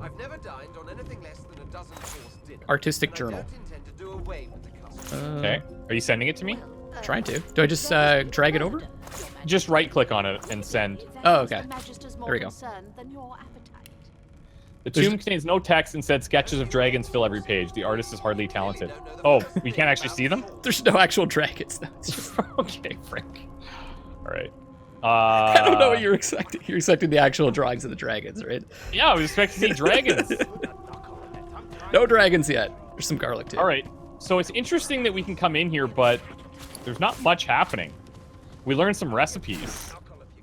I've never dined on anything less than a dozen course dinner. Artistic journal. Okay. Are you sending it to me? Trying to. Do I just drag it over? Just right click on it and send. Oh, okay. There we go. The tomb contains no text and said sketches of dragons fill every page. The artist is hardly talented. Oh, we can't actually see them? There's no actual dragons. Okay, Frank. All right. I don't know what you're expecting. You're expecting the actual drawings of the dragons, right? Yeah, I was expecting to see dragons. No dragons yet. There's some garlic too. All right. So it's interesting that we can come in here, but there's not much happening. We learned some recipes.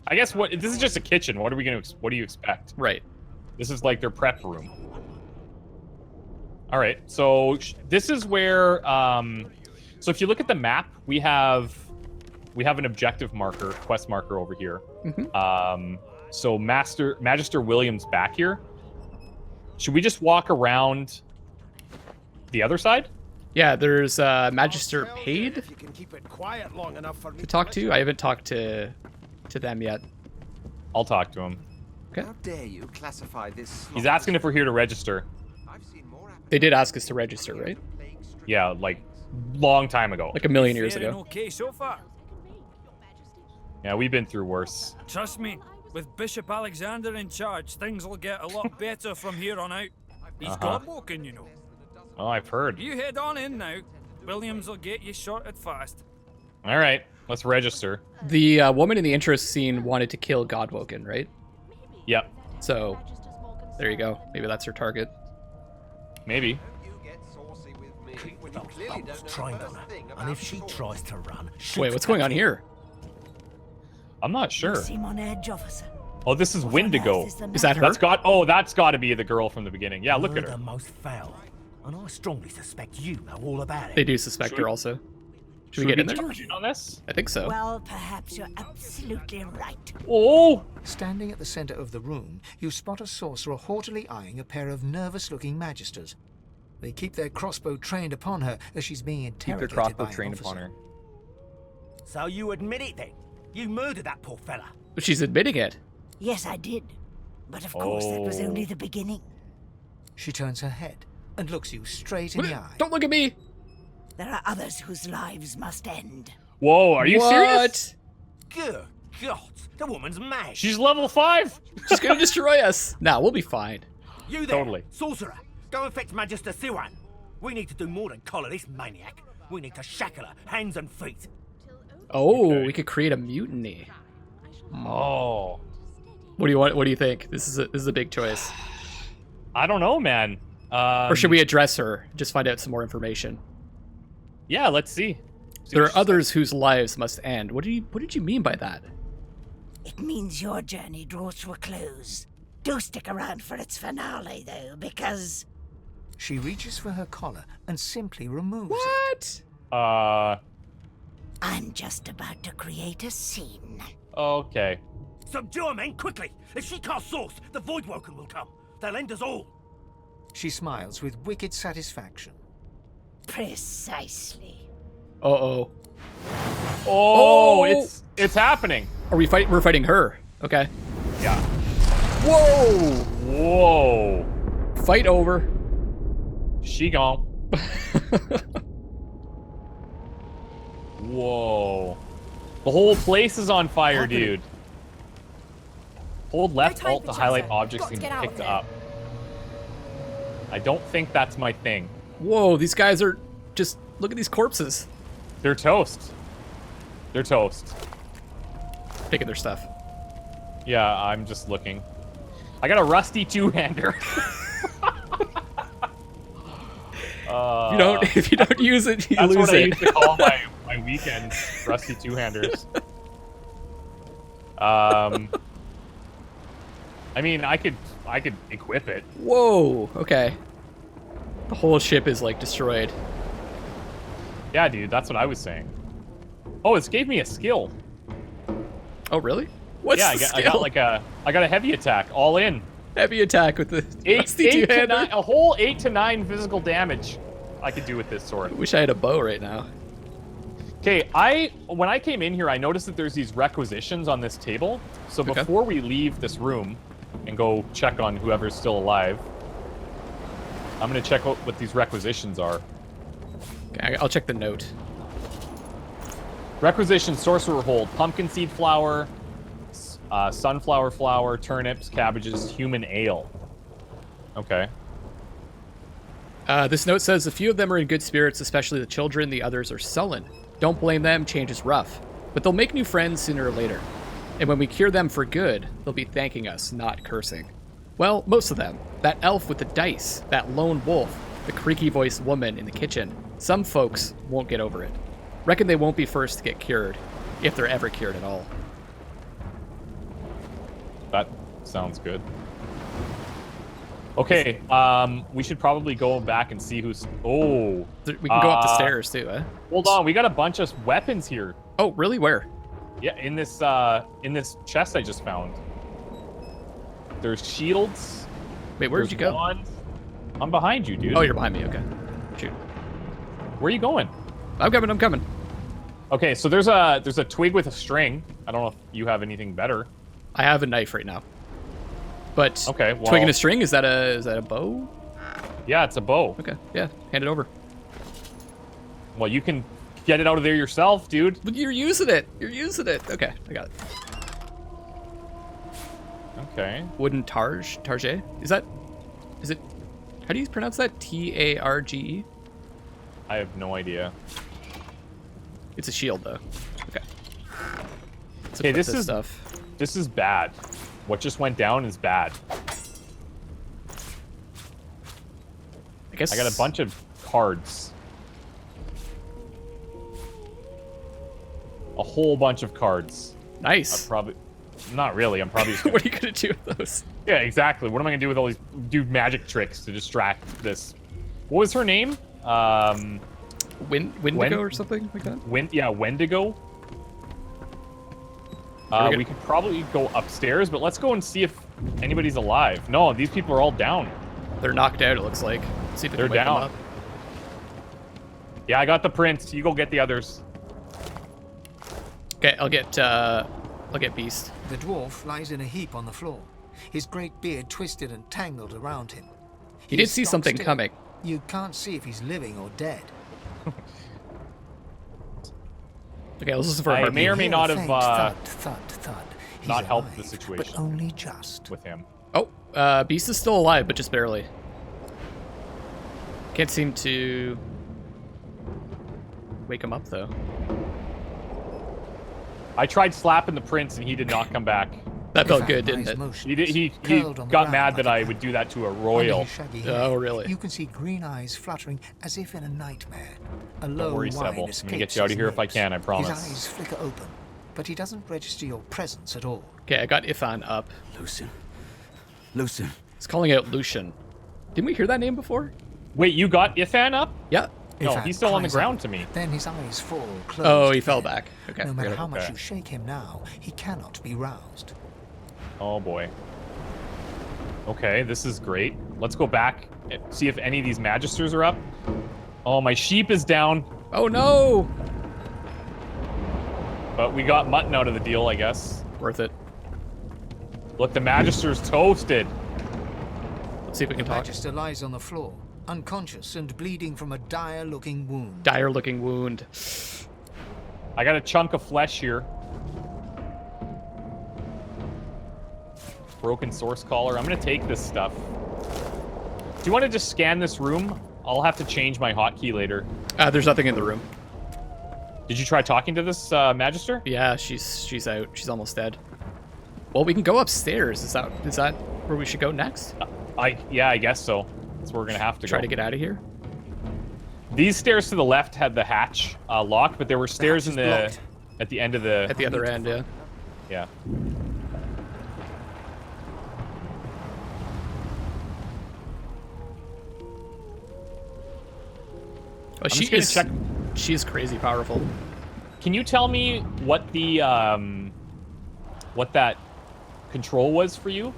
I guess this is just a kitchen. What do you expect? Right. This is like their prep room. All right. So this is where so if you look at the map, we have an objective marker, quest marker over here. Mm-hmm. So Magister Williams back here. Should we just walk around the other side? Yeah, there's Magister Paid If you can keep it quiet long enough for me to talk to. I haven't talked to them yet. I'll talk to him. Okay. How dare you classify this? He's asking if we're here to register. They did ask us to register, right? Yeah, like long time ago. Like a million years ago. Okay, so far. Yeah, we've been through worse. Trust me, with Bishop Alexander in charge, things will get a lot better from here on out. He's God-woken, you know. Oh, I've heard. You head on in now. Williams will get you sorted fast. All right. Let's register. The woman in the intro scene wanted to kill Godwoken, right? Yep. So, there you go. Maybe that's her target. Maybe. Trained on her, and if she tries to run, wait, what's going on here? I'm not sure. Seem on edge, officer. Oh, this is Wendigo. Is that her? That's got to be the girl from the beginning. Yeah, look at her. The most foul, and I strongly suspect you know all about it. They do suspect her also. Should we get in there? On this? I think so. Well, perhaps you're absolutely right. Oh! Standing at the center of the room, you spot a sorcerer haughtily eyeing a pair of nervous-looking magisters. They keep their crossbow trained upon her as she's being interrogated Keep their crossbow by an trained officer. upon her. So you admit it then? You murdered that poor fella. But she's admitting it. Yes, I did. But of course, that was only the beginning. She turns her head and looks you straight in the eye. Don't look at me! There are others whose lives must end. Whoa, are you serious? Good God, the woman's mad. She's level 5. She's gonna destroy us. Nah, we'll be fine. You there, Totally. sorcerer, go and fetch Magister Siwan. We need to do more than collar this maniac. We need to shackle her, hands and feet. Oh, Okay. we could create a mutiny. Oh. What do you want? What do you think? This is a big choice. I don't know, man. Or should we address her? Just find out some more information. Yeah, let's see. There are others whose lives must end. What did you mean by that? It means your journey draws to a close. Do stick around for its finale, though, because... She reaches for her collar and simply removes it. I'm just about to create a scene. Okay. Subdue her, men, quickly! If she casts source, the Voidwoken will come. They'll end us all. She smiles with wicked satisfaction. Precisely. Uh-oh. Oh, it's happening. Are we fighting? We're fighting her. Okay. Yeah. Whoa! Whoa. Fight over. She gone. Whoa. The whole place is on fire, dude. Hold left alt to highlight objects and pick up. I don't think that's my thing. Whoa, these guys are just... Look at these corpses. They're toast. They're toast. Picking their stuff. Yeah, I'm just looking. I got a rusty two-hander. If you don't use it, you that's lose what I it. used to call my weekends, rusty two-handers. I mean, I could equip it. Whoa, okay. The whole ship is like destroyed. Yeah, dude, that's what I was saying. Oh, it gave me a skill. Oh, really? What's yeah, the I got a heavy attack, all in. Heavy attack with the Eight to 9, a whole 8 to 9 physical damage I could do with this sword. I wish I had a bow right now. Okay, when I came in here, I noticed that there's these requisitions on this table. So Okay. before we leave this room and go check on whoever's still alive, I'm gonna check out what these requisitions are. Okay, I'll check the note. Requisition: sorcerer hold, pumpkin seed flour, sunflower flour, turnips, cabbages, human ale. Okay. This note says a few of them are in good spirits, especially the children. The others are sullen. Don't blame them, change is rough. But they'll make new friends sooner or later. And when we cure them for good, they'll be thanking us, not cursing. Well, most of them. That elf with the dice, that lone wolf, the creaky-voiced woman in the kitchen. Some folks won't get over it. Reckon they won't be first to get cured, if they're ever cured at all. That sounds good. Okay, we should probably go back and see who's... Oh. We can go up the stairs, too, eh? Hold on, we got a bunch of weapons here. Oh, really? Where? Yeah, in this chest I just found. There's shields. Wait, where'd you go? Wands. I'm behind you, dude. Oh, you're behind me, okay. Shoot. Where are you going? I'm coming. Okay, so there's a twig with a string. I don't know if you have anything better. I have a knife right now. But okay, well, twig and a string, is that a bow? Yeah, it's a bow. Okay, yeah, hand it over. Well, you can get it out of there yourself, dude. But you're using it. Okay, I got it. Okay. Wooden targe? Is it, how do you pronounce that? Targe? I have no idea. It's a shield, though. Okay. Okay, this is bad. What just went down is bad. I guess I got a bunch of cards. A whole bunch of cards. Nice. Not really. I'm probably just what are you gonna do with those? Yeah, exactly. What am I gonna do with all these magic tricks to distract this? What was her name? Wendigo or something like that? Wendigo. We could probably go upstairs, but let's go and see if anybody's alive. No, these people are all down. They're knocked out, it looks like. Let's see if we can wake them up. Yeah, I got the prince. You go get the others. Okay, I'll get Beast. The dwarf lies in a heap on the floor, his great beard twisted and tangled around him. He did see something coming. You can't see if he's living or dead. Okay, this is for I may or may not have thud. not helped the situation. But only just. With him. Oh, Beast is still alive, but just barely. Can't seem to wake him up though. I tried slapping the prince and he did not come back. That felt good, didn't it? He got mad that I would do that to a royal. Oh, really? You can see green eyes fluttering as if in a nightmare. A Don't low worry, whine Sebel. I'm escapes gonna get you out of his here if I lips. can, I promise. His eyes flicker open, but he doesn't register your presence at all. Okay, I got Ifan up. Lucian. It's calling out Lucian. Didn't we hear that name before? Wait, you got Ifan up? Yeah. No, Ifan he's still on the cries ground out. to me. Then his eyes fall closed. Oh, he fell back. Okay. No matter how much you shake him now, he cannot be roused. Oh boy. Okay, this is great. Let's go back and see if any of these magisters are up. Oh, my sheep is down. Oh no! But we got mutton out of the deal, I guess. Worth it. Look, the magister's toasted. Let's see if we can The talk. Magister lies on the floor, unconscious and bleeding from a dire-looking wound. Dire-looking wound. I got a chunk of flesh here. Broken source collar. I'm gonna take this stuff. Do you want to just scan this room? I'll have to change my hotkey later. There's nothing in the room. Did you try talking to this magister? Yeah, she's out. She's almost dead. Well, we can go upstairs. Is that where we should go next? Yeah, I guess so. That's where we're gonna have to Try go. to get out of here. These stairs to the left had the hatch locked, but there were stairs at the end of the At the other end, yeah. Yeah. Oh, she is crazy powerful. Can you tell me what the what that control was for you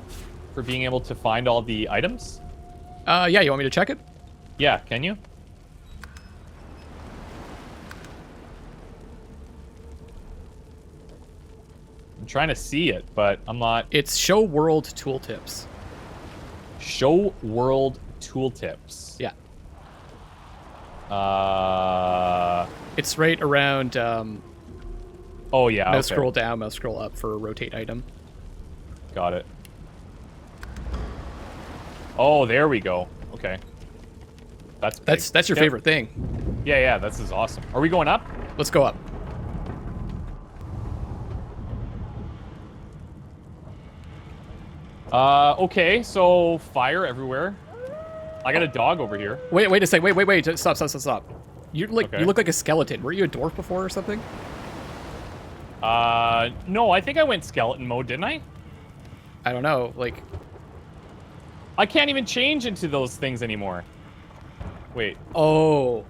for being able to find all the items? Yeah, you want me to check it? Yeah, can you? I'm trying to see it, but I'm not. It's show world tooltips. Show world tooltips. Yeah. It's right around. Oh yeah. Mouse okay. scroll down, mouse scroll up for rotate item. Got it. Oh, there we go. Okay. That's your favorite thing. Yeah, this is awesome. Are we going up? Let's go up. Okay, so fire everywhere. I got a dog over here. Wait a sec. Wait. Stop. You look like a skeleton. Were you a dwarf before or something? No, I think I went skeleton mode, didn't I? I don't know, like... I can't even change into those things anymore. Wait. Oh.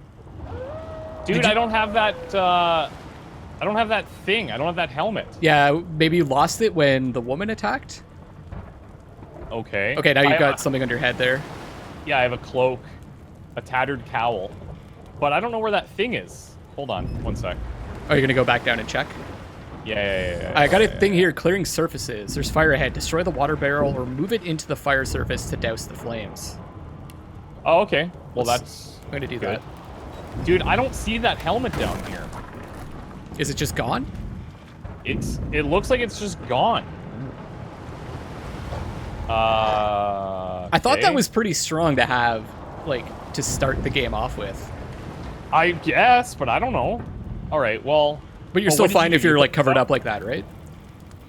Dude, I don't have that, I don't have that thing. I don't have that helmet. Yeah, maybe you lost it when the woman attacked? Okay. Okay, now you've got something on your head there. Yeah, I have a cloak, a tattered cowl, but I don't know where that thing is. Hold on, one sec. Oh, you're gonna go back down and check? Yeah. I got a thing here, clearing surfaces. There's fire ahead. Destroy the water barrel or move it into the fire surface to douse the flames. Oh, okay. Well, that's I'm gonna do good. that. Dude, I don't see that helmet down here. Is it just gone? It looks like it's just gone. I thought that was pretty strong to have, like, to start the game off with. I guess, but I don't know. All right, well... But you're still fine if you're, like, covered up like that, right?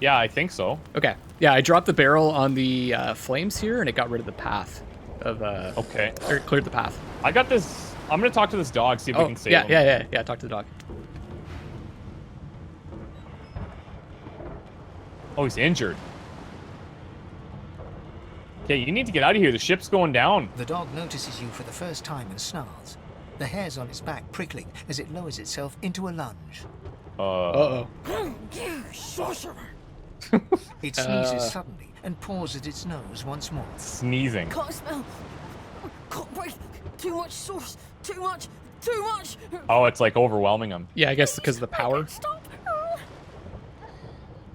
Yeah, I think so. Okay. Yeah, I dropped the barrel on the flames here, and it got rid of the path of. Okay. Or it cleared the path. I got this. I'm gonna talk to this dog, see if we can save him. Yeah. Talk to the dog. Oh, he's injured. Okay, you need to get out of here. The ship's going down. The dog notices you for the first time and snarls, the hairs on its back prickling as it lowers itself into a lunge. Uh-oh. Sorcerer! It sneezes suddenly and paws at its nose once more. Sneezing. Can't smell. Can't breathe. Too much sauce. Too much. Oh, it's like overwhelming him. Yeah, I guess because of the power.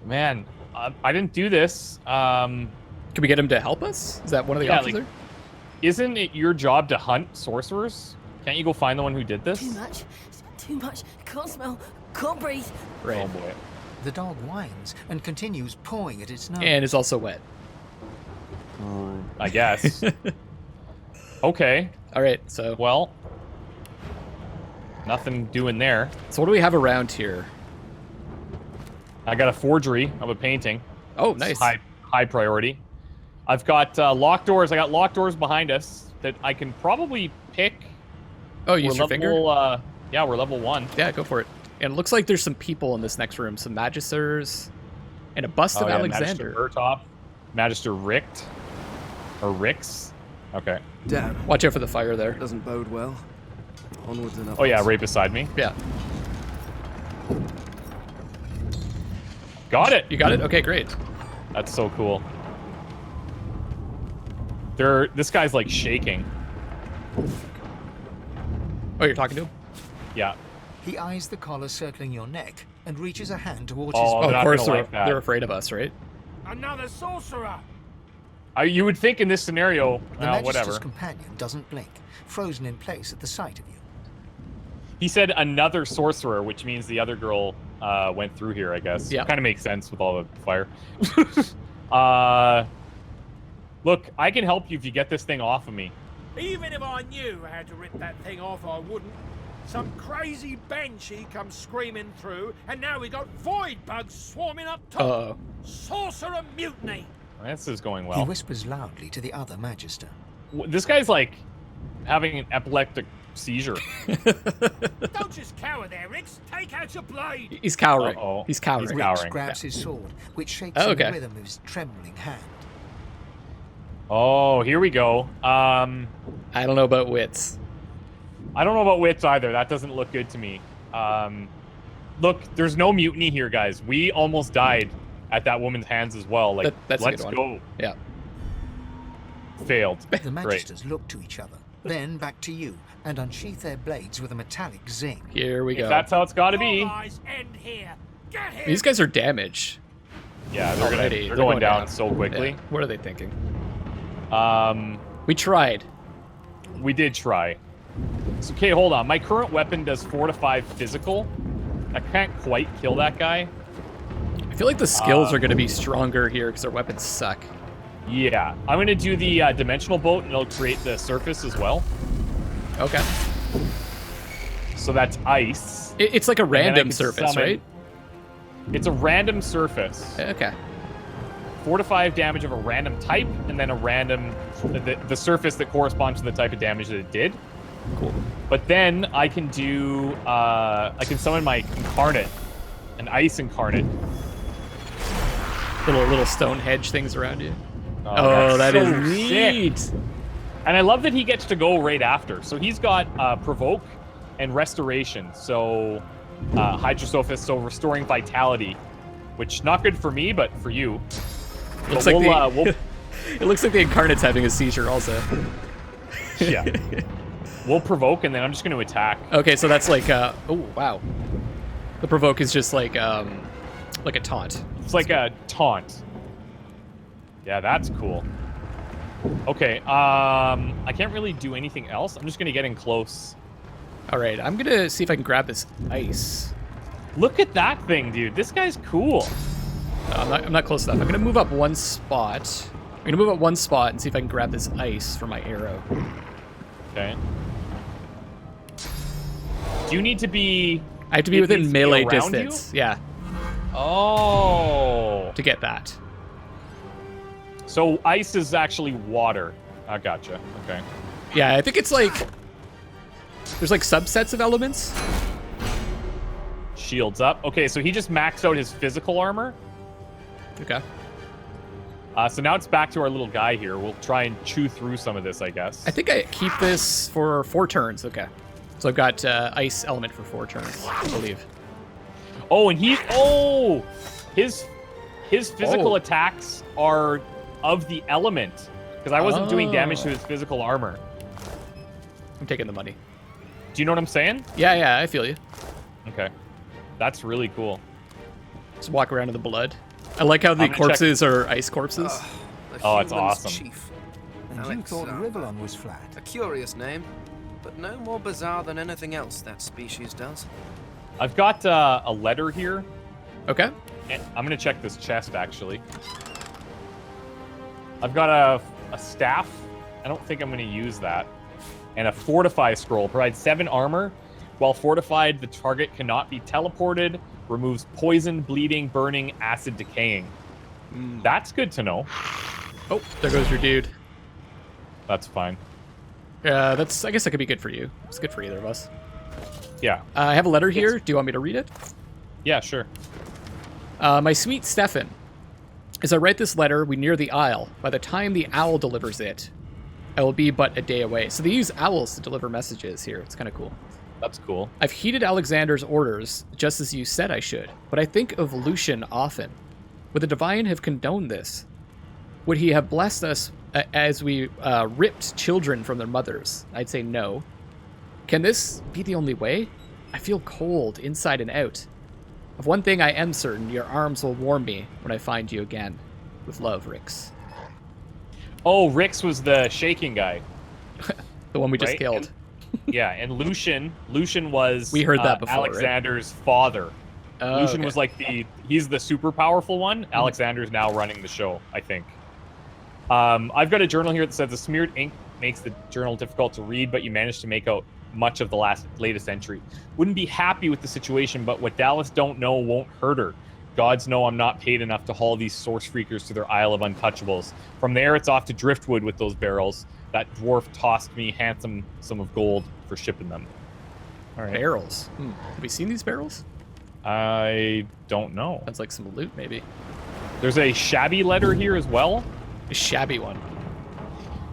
Man, I didn't do this. Can we get him to help us? Is that one of the options there? Isn't it your job to hunt sorcerers? Can't you go find the one who did this? Too much. Can't smell. Can't breathe. Right. Oh boy. The dog whines and continues pawing at its nose. And is also wet. I guess. Okay. All right, so. Well, nothing doing there. So what do we have around here? I got a forgery of a painting. Oh, nice. High priority. I've got locked doors. I got locked doors behind us that I can probably pick. Oh, use your finger? Yeah, we're level 1. Yeah, go for it. And it looks like there's some people in this next room. Some Magisters and a bust of Alexander. Magister Bertov. Magister Richt. Or Rix. Okay. Damn. Watch out for the fire there. Doesn't bode well. Onwards and upwards. Oh yeah, right beside me. Yeah. Got it. You got it? Okay, great. That's so cool. This guy's like shaking. Oh, you're talking to him? Yeah. He eyes the collar circling your neck and reaches a hand towards Oh, his... Of course they're afraid of us, right? Another sorcerer! You would think in this scenario, The Magister's whatever. companion doesn't blink, frozen in place at the sight of you. He said another sorcerer, which means the other girl went through here, I guess. Yeah. Kind of makes sense with all the fire. Look, I can help you if you get this thing off of me. Even if I knew how to rip that thing off, I wouldn't. Some crazy banshee comes screaming through, and now we got void bugs swarming up top. Uh-oh. Sorcerer mutiny! This is going He well. whispers loudly to the other Magister. This guy's like having an epileptic seizure. Don't just cower there, Rix. Take out your blade. He's cowering. Uh-oh. He's cowering. Rix grabs his sword, which shakes Oh, in the okay. rhythm of his trembling hand. Oh, here we go. I don't know about wits. I don't know about wits either. That doesn't look good to me. Look, there's no mutiny here, guys. We almost died at that woman's hands as well. Like, That's a let's good one. go. Yeah. Failed. The Great. Magisters look to each other, then back to you, and unsheath their blades with a metallic zing. Here we go. If that's how it's got to be. End here. Get here. These guys are damaged. Yeah, Already. they're going down so quickly. Yeah. What are they thinking? We tried. We did try. So, okay, hold on. My current weapon does 4 to 5 physical. I can't quite kill that guy. I feel like the skills are going to be stronger here because their weapons suck. Yeah. I'm going to do the dimensional boat, and it'll create the surface as well. Okay. So that's ice. It's like a And then I random can surface, summon- right? It's a random surface. Okay. 4 to 5 damage of a random type, and then a random... The surface that corresponds to the type of damage that it did. Cool. But then I can do... I can summon my incarnate. An ice incarnate. Little stone hedge things around you. Oh, that that's is so neat. sick. And I love that he gets to go right after. So he's got Provoke and Restoration. So Hydrosophist, so restoring vitality. Which, not good for me, but for you. Looks But like we'll, it looks like the Incarnate's having a seizure also. yeah. We'll Provoke, and then I'm just going to attack. Okay, so that's like, oh, wow. The Provoke is just like a taunt. It's like a taunt. Yeah, that's cool. Okay, I can't really do anything else. I'm just going to get in close. All right, I'm going to see if I can grab this ice. Look at that thing, dude. This guy's cool. No, I'm not close enough. I'm going to move up one spot. I'm going to move up one spot and see if I can grab this ice for my arrow. Okay. Do you need to be... I have to be it within needs to be melee around distance. you? Yeah. Oh. To get that. So ice is actually water. I gotcha. Okay. Yeah, I think it's like... There's like subsets of elements. Shields up. Okay, so he just maxed out his physical armor. Okay. So now it's back to our little guy here. We'll try and chew through some of this, I guess. I think I keep this for 4 turns. Okay. So I've got ice element for 4 turns, I believe. Oh, and his physical attacks are of the element. Because I wasn't doing damage to his physical armor. I'm taking the money. Do you know what I'm saying? Yeah, I feel you. Okay. That's really cool. Just walk around in the blood. I like how the corpses are ice corpses. Oh, it's awesome. Chief. And you thought Rivellon was flat. A curious name, but no more bizarre than anything else that species does. I've got a letter here. Okay. And I'm going to check this chest, actually. I've got a staff. I don't think I'm going to use that. And a fortify scroll. Provides 7 armor. While fortified, the target cannot be teleported. Removes poison, bleeding, burning, acid, decaying. That's good to know. Oh, there goes your dude. That's fine. Yeah, I guess that could be good for you. It's good for either of us. Yeah. I have a letter here. Do you want me to read it? Yeah, sure. My sweet Stefan, as I write this letter, we near the Isle. By the time the owl delivers it, I will be but a day away. So they use owls to deliver messages here. It's kind of cool. That's cool. I've heeded Alexander's orders, just as you said I should, but I think of Lucian often. Would the Divine have condoned this? Would he have blessed us as we ripped children from their mothers? I'd say no. Can this be the only way? I feel cold inside and out. Of one thing I am certain, your arms will warm me when I find you again. With love, Rix. Oh, Rix was the shaking guy. The one we just killed. Yeah, and Lucian was we heard that before, Alexander's father. Lucian was like he's the super powerful one. Alexander's now running the show, I think. I've got a journal here that says the smeared ink makes the journal difficult to read, but you managed to make out much of the latest entry. Wouldn't be happy with the situation, but what Dallas don't know won't hurt her. Gods know I'm not paid enough to haul these source freakers to their Isle of Untouchables. From there, it's off to Driftwood with those barrels. That dwarf tossed me handsome sum of gold for shipping them. All right. Barrels. Have we seen these barrels? I don't know. That's like some loot, maybe. There's a shabby letter here as well. A shabby one.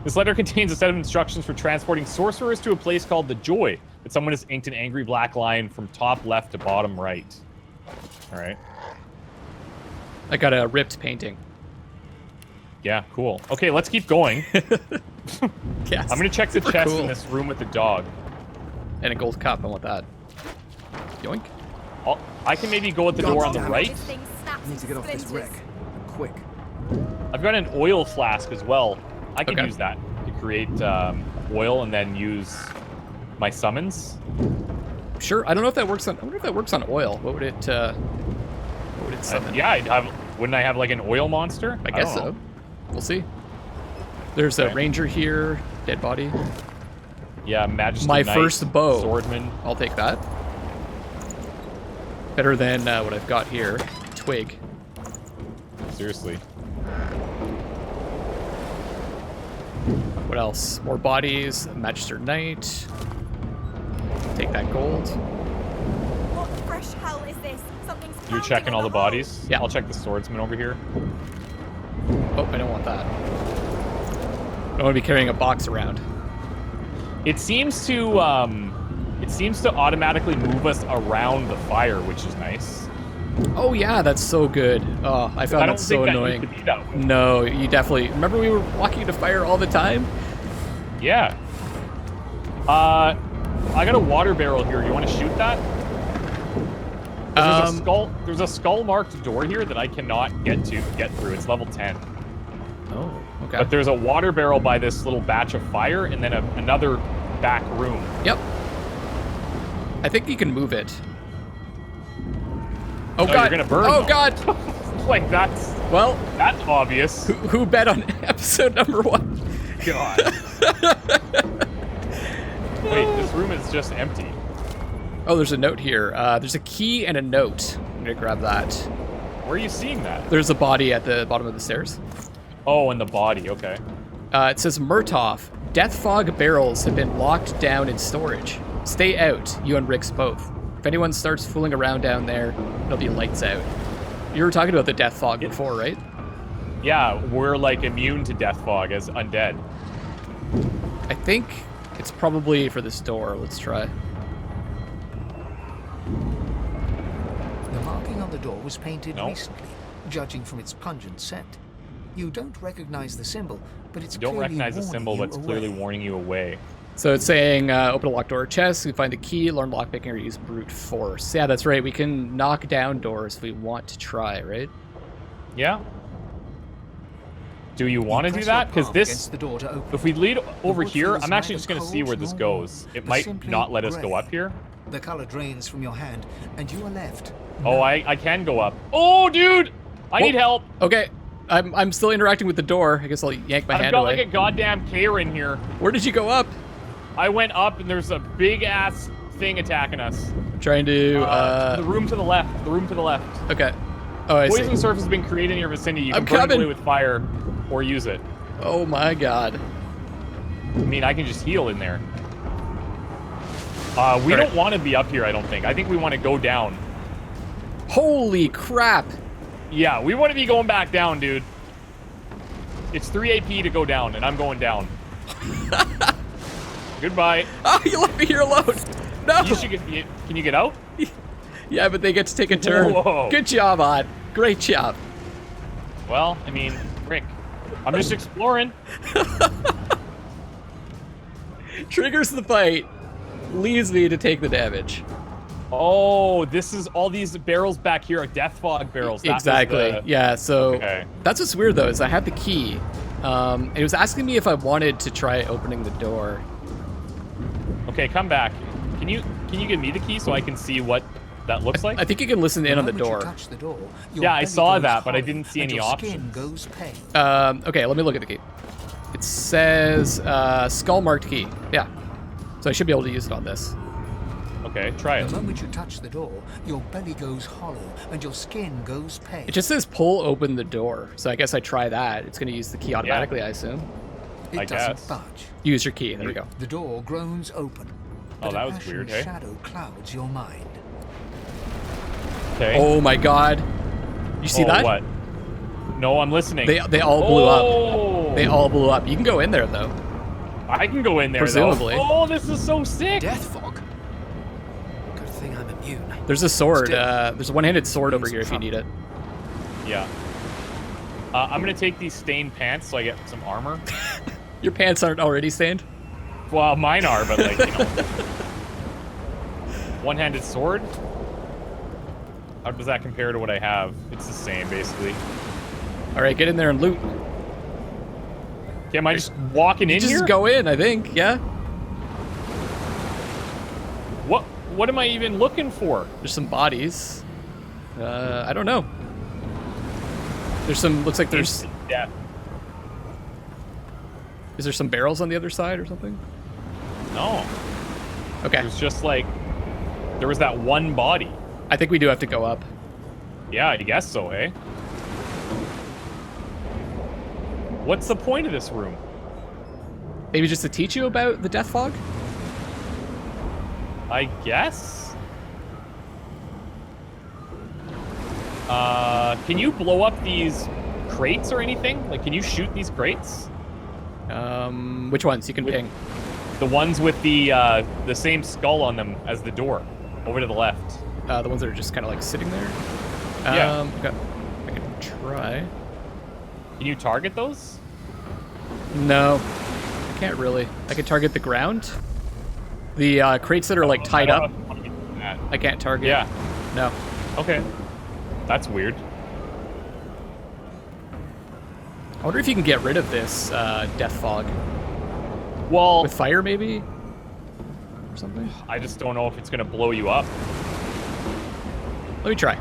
This letter contains a set of instructions for transporting sorcerers to a place called the Joy, but someone has inked an angry black line from top left to bottom right. All right. I got a ripped painting. Yeah, cool. Okay, let's keep going. Yes. I'm going to check the chest cool. in this room with the dog. And a gold cup. I want that. Yoink. I can maybe go at the door on the right. I need to get off this wreck. Quick. I've got an oil flask as well. I can use that to create oil and then use my summons. Sure. I don't know if that works on. I wonder if that works on oil. What would it summon? Yeah, wouldn't I have like an oil monster? I guess so. We'll see. There's a ranger here. Dead body. Yeah, Majesty My Knight, first bow. Swordman. I'll take that. Better than what I've got here. Twig. Seriously. What else? More bodies. Magister Knight. Take that gold. What fresh hell is this? Something's You're checking all the bodies? Yeah. I'll check the swordsman over here. Oh, I don't want that. I don't want to be carrying a box around. It seems to automatically move us around the fire, which is nice. Oh yeah, that's so good. Oh, I found that so annoying. Used to be that way. No, you definitely remember we were walking into fire all the time? Yeah. I got a water barrel here. You want to shoot that? There's a skull marked door here that I cannot get through. It's level 10. Oh, okay. But there's a water barrel by this little batch of fire and then another back room. Yep. I think you can move it. Oh god. You're gonna burn oh them. god. Like that's obvious. Who bet on episode number 1? God. Wait, this room is just empty. Oh, there's a note here. There's a key and a note. I'm gonna grab that. Where are you seeing that? There's a body at the bottom of the stairs. Oh, and the body. Okay. It says Murtaugh. Death fog barrels have been locked down in storage. Stay out, you and Rix both. If anyone starts fooling around down there, it'll be lights out. You were talking about the death fog before, right? Yeah, we're like immune to death fog as undead. I think it's probably for this door. Let's try. The marking on the door was painted recently, judging from its pungent scent. You don't recognize the symbol, but it's You don't recognize the symbol, but it's clearly away. warning you away. So it's saying open a locked door or chest, you find the key, learn lockpicking, or use brute force. Yeah, that's right. We can knock down doors if we want to try, right? Yeah. Do you want to do that? Because this, if we lead over here, I'm actually just going to see where this goes. It might not let us go up here. The color drains from your hand, and you are left. Oh, I can go up. Oh, dude! I need help. Okay. I'm still interacting with the door. I guess I'll yank my hand I've got away. like a goddamn Karen here. Where did you go up? I went up, and there's a big-ass thing attacking us. Trying to... the room to the left. The room to the left. Okay. Oh, I see. Poison surface has been created in your vicinity. You I'm can burn coming. away with fire or use it. Oh my god. I mean, I can just heal in there. We don't want to be up here, I don't think. I think we want to go down. Holy crap. Yeah, we want to be going back down, dude. It's 3 AP to go down, and I'm going down. Goodbye. Oh, you left me here alone. No. You should can you get out? Yeah, but they get to take a turn. Whoa. Good job, Odd. Great job. Well, I mean, Rick, I'm just exploring. Triggers the fight. Leaves me to take the damage. Oh, this is all these barrels back here are death fog barrels. That was Exactly. Yeah, so Okay. that's what's weird though, is I had the key. It was asking me if I wanted to try opening the door. Okay, come back. Can you give me the key so I can see what that looks like? I think you can listen in on the door. Yeah, I saw that, but I didn't see any options. Okay, let me look at the key. It says skull marked key. Yeah. So I should be able to use it on this. Okay, try it. The moment you touch the door, your belly goes hollow and your skin goes pale. It just says pull open the door. So I guess I try that. It's going to use the key automatically, I assume. It doesn't budge. Use your key. There we go. The door groans open. Oh, but that a was passion weird, hey? shadow clouds your mind. Okay. Oh my god. You see that? What? No, I'm listening. They all blew up. They all blew up. You can go in there though. I can go in there Presumably. though. Oh, this is so sick. Death fog. Good thing I'm immune. There's a sword. There's a one-handed sword over here if you need it. Yeah. I'm gonna take these stained pants so I get some armor. Your pants aren't already stained? Well, mine are, but like, you know. One-handed sword? How does that compare to what I have? It's the same, basically. All right, get in there and loot. Okay, am I just walking in Just here? go in, I think. Yeah. What am I even looking for? There's some bodies. I don't know. There's some. Looks like there's. Yeah. Is there some barrels on the other side or something? No. Okay. There's just like there was that one body. I think we do have to go up. Yeah, I guess so, eh? What's the point of this room? Maybe just to teach you about the death fog? I guess? Can you blow up these crates or anything? Like, can you shoot these crates? Which ones? You can ping. The ones with the same skull on them as the door. Over to the left. The ones that are just kind of like sitting there? Yeah. Okay. I can try. Can you target those? No. I can't really. I can target the ground. The crates that are like tied up. I can't target. Yeah. No. Okay. That's weird. I wonder if you can get rid of this death fog. Well, with fire maybe? Or something? I just don't know if it's gonna blow you up. Let me try.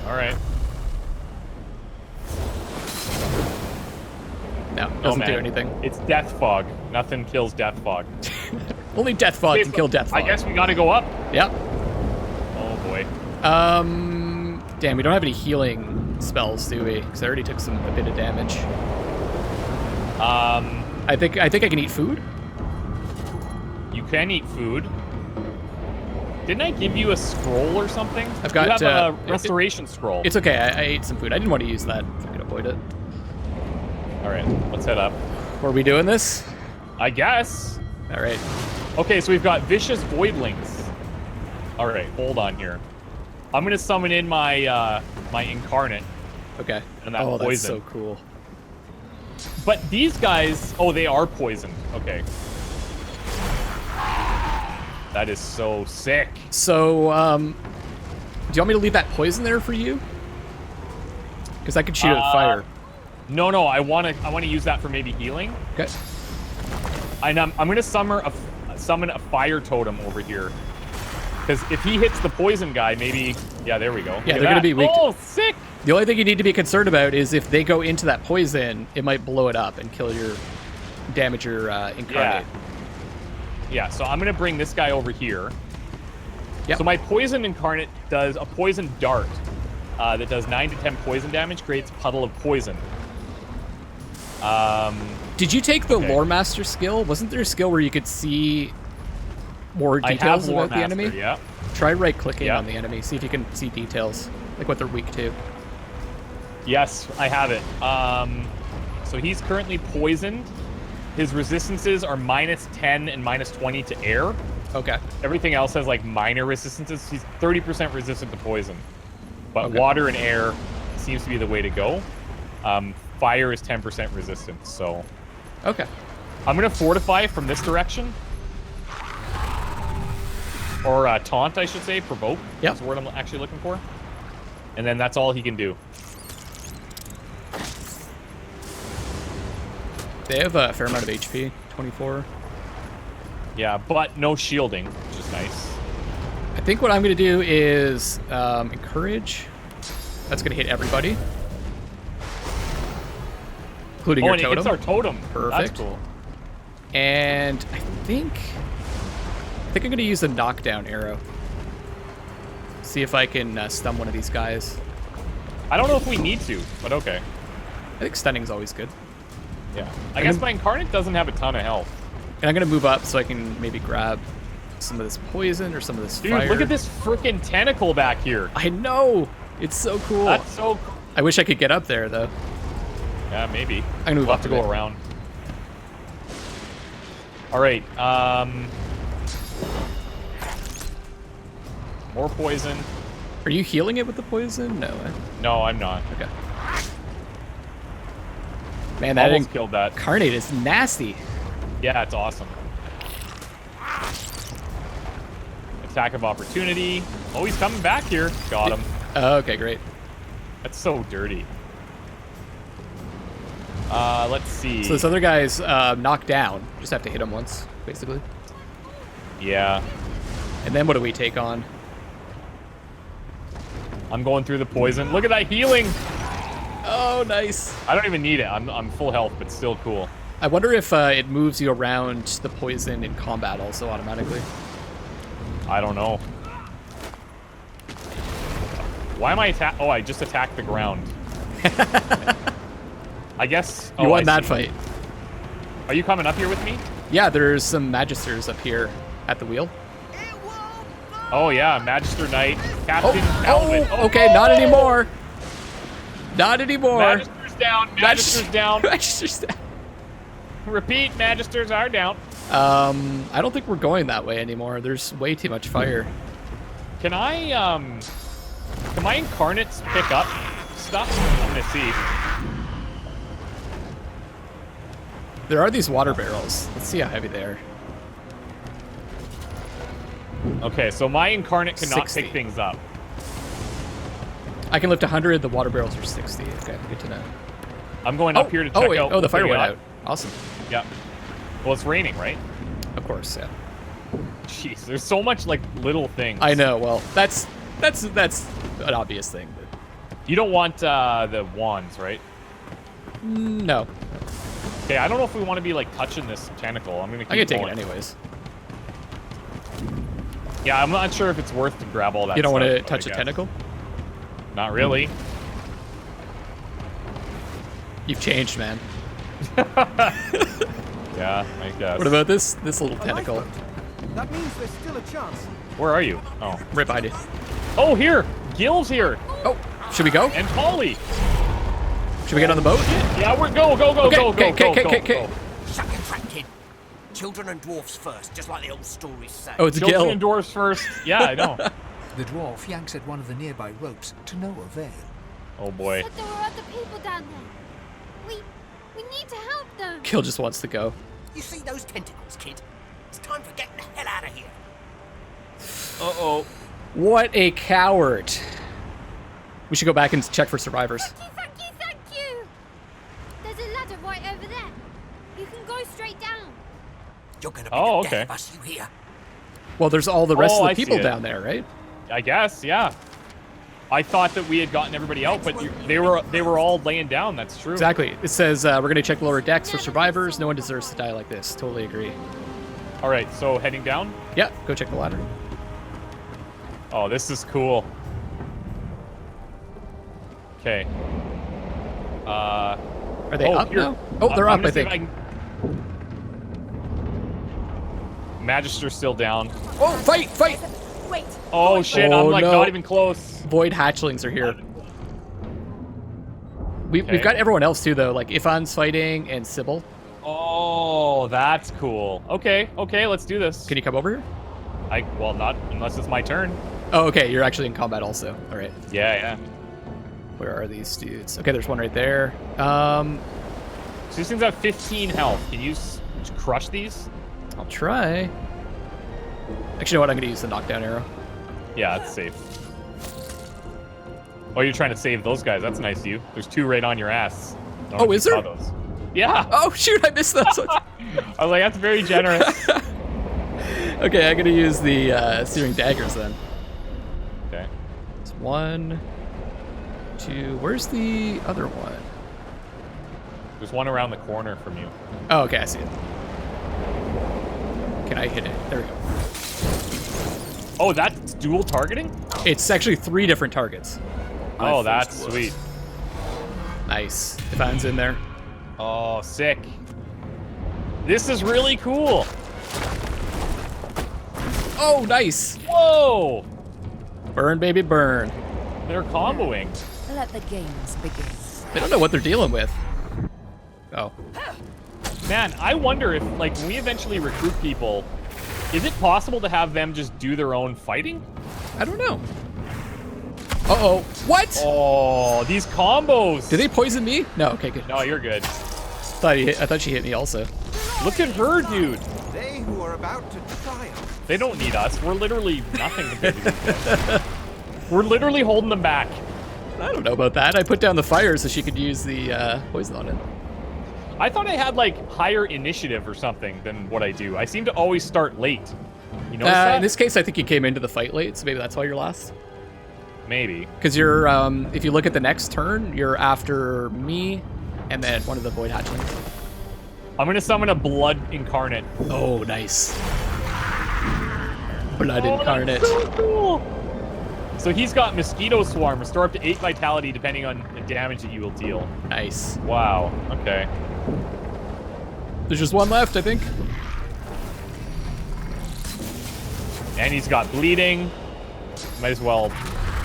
Alright. No, doesn't do anything. It's death fog. Nothing kills death fog. Only death fog can kill death fog. I guess we gotta go up. Yep. Oh boy. Damn, we don't have any healing spells, do we? Because I already took a bit of damage. I think I can eat food. You can eat food. Didn't I give you a scroll or something? I've got you have a restoration scroll. It's okay. I ate some food. I didn't want to use that. I can avoid it. All right, let's head up. Are we doing this? I guess. All right. Okay, so we've got vicious voidlings. All right, hold on here. I'm gonna summon in my my incarnate. Okay. And that oh, poison. That's so cool. But these guys, oh, they are poisoned. Okay. That is so sick. So, do you want me to leave that poison there for you? Because I could shoot it with fire. No, I want to use that for maybe healing. Okay. And I'm gonna summon a fire totem over here. Because if he hits the poison guy, maybe... Yeah, there we go. Yeah, they're going to be weak. Oh, sick! The only thing you need to be concerned about is if they go into that poison, it might blow it up and damage your incarnate. Yeah, so I'm going to bring this guy over here. Yep. So my poison incarnate does a poison dart that does 9 to 10 poison damage, creates a puddle of poison. Did you take the Lore Master skill? Wasn't there a skill where you could see more details about the enemy? Yeah. Try right-clicking on the enemy. See if you can see details, like what they're weak to. Yes, I have it. So he's currently poisoned. His resistances are -10 and -20 to air. Okay. Everything else has like minor resistances. He's 30% resistant to poison. But water and air seems to be the way to go. Fire is 10% resistant, so... Okay. I'm going to fortify from this direction. Or taunt, I should say. Provoke. Yep. That's the word I'm actually looking for. And then that's all he can do. They have a fair amount of HP. 24. Yeah, but no shielding, which is nice. I think what I'm going to do is encourage. That's going to hit everybody. Including your and totem. it hits our totem. Perfect. That's cool. And I think I'm going to use a knockdown arrow. See if I can stun one of these guys. I don't know if we need to, but okay. I think stunning's always good. Yeah. I guess my incarnate doesn't have a ton of health. And I'm going to move up so I can maybe grab some of this poison or some of this fire. Dude, look at this freaking tentacle back here. I know. It's so cool. That's so cool. I wish I could get up there, though. Yeah, maybe. I'm going to move we'll up have to go around. All right. More poison. Are you healing it with the poison? No. No, I'm not. Okay. Man, that almost killed that. Incarnate is nasty. Yeah, it's awesome. Attack of opportunity. Oh, he's coming back here. Got him. Oh, okay, great. That's so dirty. Let's see. So this other guy's knocked down. Just have to hit him once, basically. Yeah. And then what do we take on? I'm going through the poison. Look at that healing. Oh, nice. I don't even need it. I'm full health, but still cool. I wonder if it moves you around the poison in combat also automatically. I don't know. Why am I attack? Oh, I just attacked the ground. I guess. You won that fight. Are you coming up here with me? Yeah, there's some Magisters up here at the wheel. Oh yeah, Magister Knight, Captain Calvin. Oh, okay, not anymore. Not anymore. Magister's down. Magister's down. Magister's down. Repeat, Magisters are down. I don't think we're going that way anymore. There's way too much fire. Can my incarnates pick up stuff? I'm gonna see. There are these water barrels. Let's see how heavy they are. Okay, so my incarnate cannot 60. pick things up. I can lift 100. The water barrels are 60. Okay, good to know. I'm going up here to check out. Oh, the fire what we went got. out. Awesome. Yeah. Well, it's raining, right? Of course, yeah. Jeez, there's so much like little things. I know. Well, that's an obvious thing. But... You don't want the wands, right? No. Okay, I don't know if we want to be like touching this tentacle. I'm gonna take it anyways. Yeah, I'm not sure if it's worth to grab all that. You don't want to stuff, touch a tentacle? Not really. You've changed, man. Yeah, I guess. What about this little tentacle? That means there's still a chance. Where are you? Oh. Right behind you. Oh, here! Gil's here! Oh, should we go? And Polly! Should we get on the boat? Yeah, we're go. Okay. Shut your trap, kid. Children and dwarfs first, just like the old stories say. Oh, it's Children Gil. and dwarves first. Yeah, I know. The dwarf yanks at one of the nearby ropes to no avail. Oh boy. Said there were other people down there. We need to help them. Gil just wants to go. You see those tentacles, kid? It's time for getting the hell out of here. Uh-oh. What a coward. We should go back and check for survivors. Thank you. There's a ladder right over there. You can go straight down. You're gonna be the death of us, you hear? Well, there's all the rest of I the see people it. down there, right? I guess, yeah. I thought that we had gotten everybody out, but they were all laying down. That's true. Exactly. It says we're going to check lower decks for survivors. No one deserves to die like this. Totally agree. All right, so heading down? Yeah, go check the ladder. Oh, this is cool. Okay. Are they up here. now? Oh, they're I'm up, gonna I see if think. Magister's still down. Oh, fight! Wait. Oh shit, I'm like no. not even close. Void hatchlings are here. We've Okay. got everyone else too, though. Like Ifan's fighting and Sybil. Oh, that's cool. Okay, let's do this. Can you come over here? Well, not unless it's my turn. Oh, okay. You're actually in combat also. All right. Yeah. Where are these dudes? Okay, there's one right there. So these things have 15 health. Can you crush these? I'll try. Actually, you know what? I'm going to use the knockdown arrow. Yeah, that's safe. Oh, you're trying to save those guys. That's nice of you. There's 2 right on your ass. Don't know Oh, if is you there? saw those. Yeah. Oh, shoot. I missed those. I was like, that's very generous. Okay, I'm going to use the searing daggers then. Okay. It's 1, 2. Where's the other one? There's one around the corner from you. Oh, okay. I see it. Can I hit it? There we go. Oh, that's dual targeting? It's actually 3 different targets. Oh, that's sweet. Nice. Ifan's in there. Oh, sick. This is really cool. Oh, nice. Whoa. Burn, baby, burn. They're comboing. Let the games begin. They don't know what they're dealing with. Oh. Man, I wonder if, like, when we eventually recruit people, is it possible to have them just do their own fighting? I don't know. Uh-oh. What? Oh, these combos. Did they poison me? No, okay, good. No, you're good. I thought she hit me also. Look at her, dude. They who are about to triumph. They don't need us. We're literally nothing compared to these guys. We're literally holding them back. I don't know about that. I put down the fire so she could use the poison on it. I thought I had, like, higher initiative or something than what I do. I seem to always start late. You notice that? In this case, I think you came into the fight late, so maybe that's why you're last. Maybe. Because you're, if you look at the next turn, you're after me and then one of the void hatchlings. I'm going to summon a blood incarnate. Oh, nice. Blood incarnate. That's so cool. So he's got Mosquito Swarm, restore up to 8 vitality depending on the damage that you will deal. Nice. Wow, okay. There's just one left, I think. And he's got bleeding. Might as well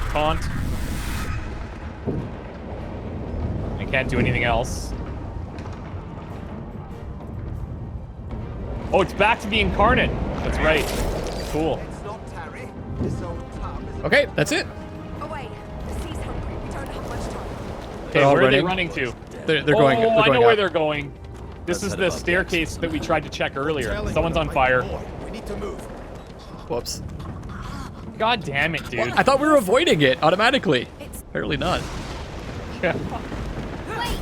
taunt. I can't do anything else. Oh, it's back to the incarnate. That's right. Cool. Okay, that's it. Away. The sea's hungry. We don't have much time. Okay, all where are they running. running to? They're going. Oh, They're I going know where up. they're going. This is the staircase that we tried to check earlier. Someone's on fire. We need to move. Whoops. God damn it, dude. I thought we were avoiding it automatically. Apparently not. Yeah. Wait.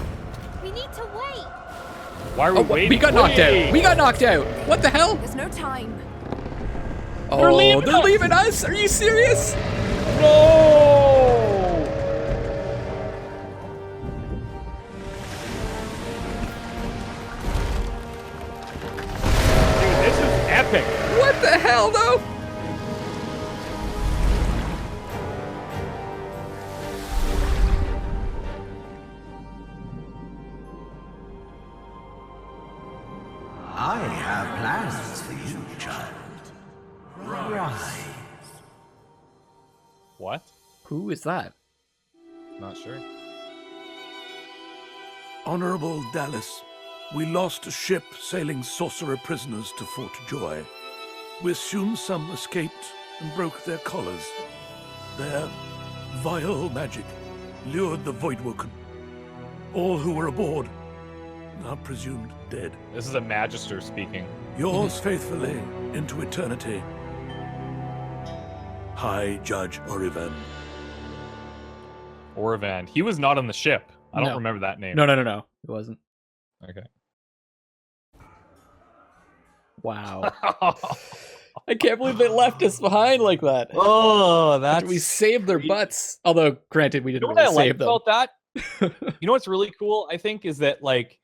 We need to wait. Why are we waiting? We got knocked Wait. out. We got knocked out. What the hell? There's no time. They're leaving us. Are you serious? No! Dude, this is epic. What the hell, though? What? Who is that? Not sure. Honorable Dallas, we lost a ship sailing sorcerer prisoners to Fort Joy. We assume some escaped and broke their collars. Their vile magic lured the Voidwoken. All who were aboard are presumed dead. This is a Magister speaking. Yours faithfully into eternity, High Judge Orivan. Orivan. He was not on the ship. I don't remember that name. No. It wasn't. Okay. Wow. I can't believe they left us behind like that. Oh, that's... We saved their butts. Although, granted, we didn't You know really what I save like them. about that? You know what's really cool, I think, is that, like,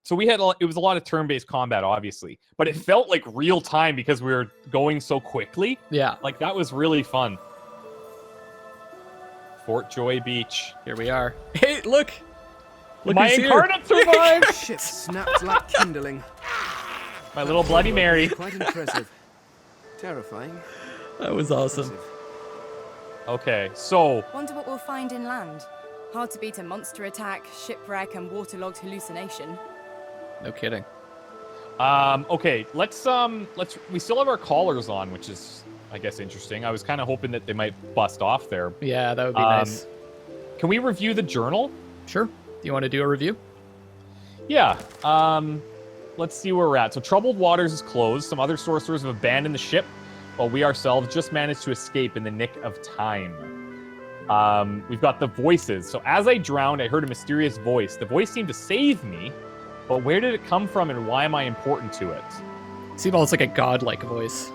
so we had, it was a lot of turn-based combat, obviously, but it felt like real time because we were going so quickly. Yeah. Like, that was really fun. Fort Joy Beach. Here we are. Hey, look! My who's incarnate here. survived! Ship snapped like kindling. My little Bloody Mary. Quite impressive. Terrifying. That was awesome. Okay, so... Wonder what we'll find inland. Hard to beat a monster attack, shipwreck, and waterlogged hallucination. No kidding. Okay, let's we still have our collars on, which is, I guess, interesting. I was kind of hoping that they might bust off there. Yeah, that would be nice. Can we review the journal? Sure. Do you want to do a review? Yeah. Let's see where we're at. So Troubled Waters is closed. Some other sorcerers have abandoned the ship, while we ourselves just managed to escape in the nick of time. We've got the voices. So as I drowned, I heard a mysterious voice. The voice seemed to save me, but where did it come from and why am I important to it? It seemed almost like a godlike voice.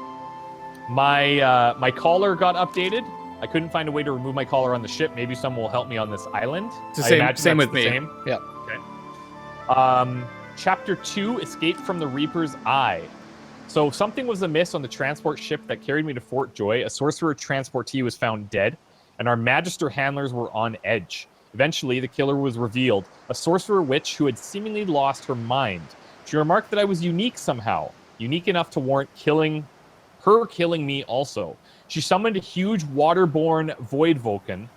My collar got updated. I couldn't find a way to remove my collar on the ship. Maybe someone will help me on this island. It's the same with me. Same. Yeah. Okay. Chapter 2, Escape from the Reaper's Eye. So something was amiss on the transport ship that carried me to Fort Joy. A sorcerer transportee was found dead, and our Magister handlers were on edge. Eventually, the killer was revealed, a sorcerer witch who had seemingly lost her mind. She remarked that I was unique somehow, unique enough to warrant killing me also. She summoned a huge waterborne Voidwoken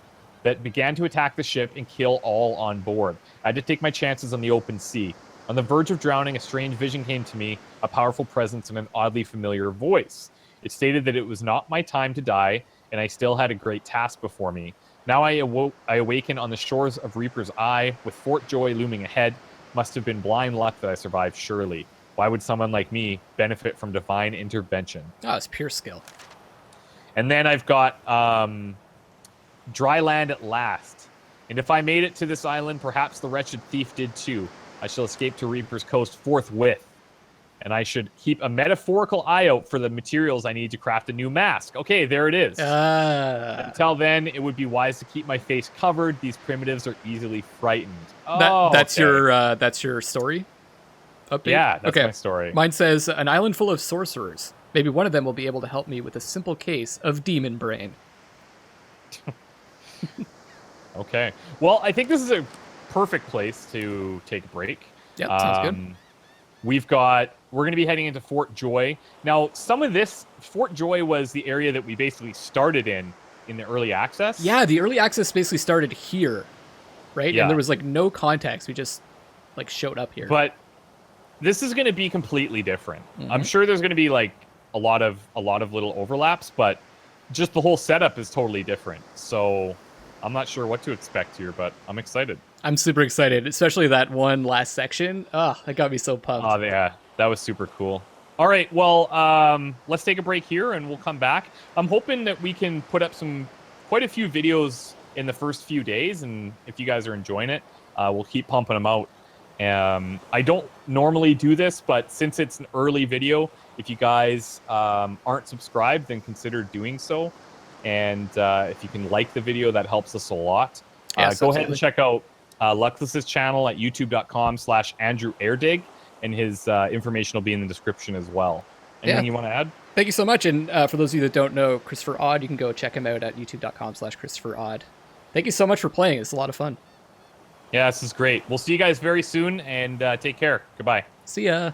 that began to attack the ship and kill all on board. I had to take my chances on the open sea. On the verge of drowning, a strange vision came to me, a powerful presence and an oddly familiar voice. It stated that it was not my time to die, and I still had a great task before me. Now I awaken on the shores of Reaper's Eye, with Fort Joy looming ahead. Must have been blind luck that I survived, surely. Why would someone like me benefit from divine intervention? Oh, it's pure skill. And then I've got Dry Land at Last. And if I made it to this island, perhaps the wretched thief did too. I shall escape to Reaper's Coast forthwith. And I should keep a metaphorical eye out for the materials I need to craft a new mask. Okay, there it is. Until then, it would be wise to keep my face covered. These primitives are easily frightened. That's your story update? Yeah, that's my story. Mine says, an island full of sorcerers. Maybe one of them will be able to help me with a simple case of demon brain. Okay. Well, I think this is a perfect place to take a break. Yeah, sounds good. We're going to be heading into Fort Joy. Now, some of this, Fort Joy was the area that we basically started in the early access. Yeah, the early access basically started here, right? Yeah. And there was like no context. We just like showed up here. But this is going to be completely different. Mhm. I'm sure there's going to be like a lot of little overlaps, but just the whole setup is totally different. So I'm not sure what to expect here, but I'm excited. I'm super excited, especially that one last section. Oh, that got me so pumped. Oh, yeah. That was super cool. All right. Well, let's take a break here and we'll come back. I'm hoping that we can put up quite a few videos in the first few days. And if you guys are enjoying it, we'll keep pumping them out. I don't normally do this, but since it's an early video, if you guys aren't subscribed, then consider doing so. And if you can like the video, that helps us a lot. Yes, go ahead and check out Luckless's channel at youtube.com/AndrewAirdig, and his information will be in the description as well. Anything you want to add? Thank you so much. And for those of you that don't know Christopher Odd, you can go check him out at youtube.com/ChristopherOdd. Thank you so much for playing. It's a lot of fun. Yeah, this is great. We'll see you guys very soon, and take care. Goodbye. See ya.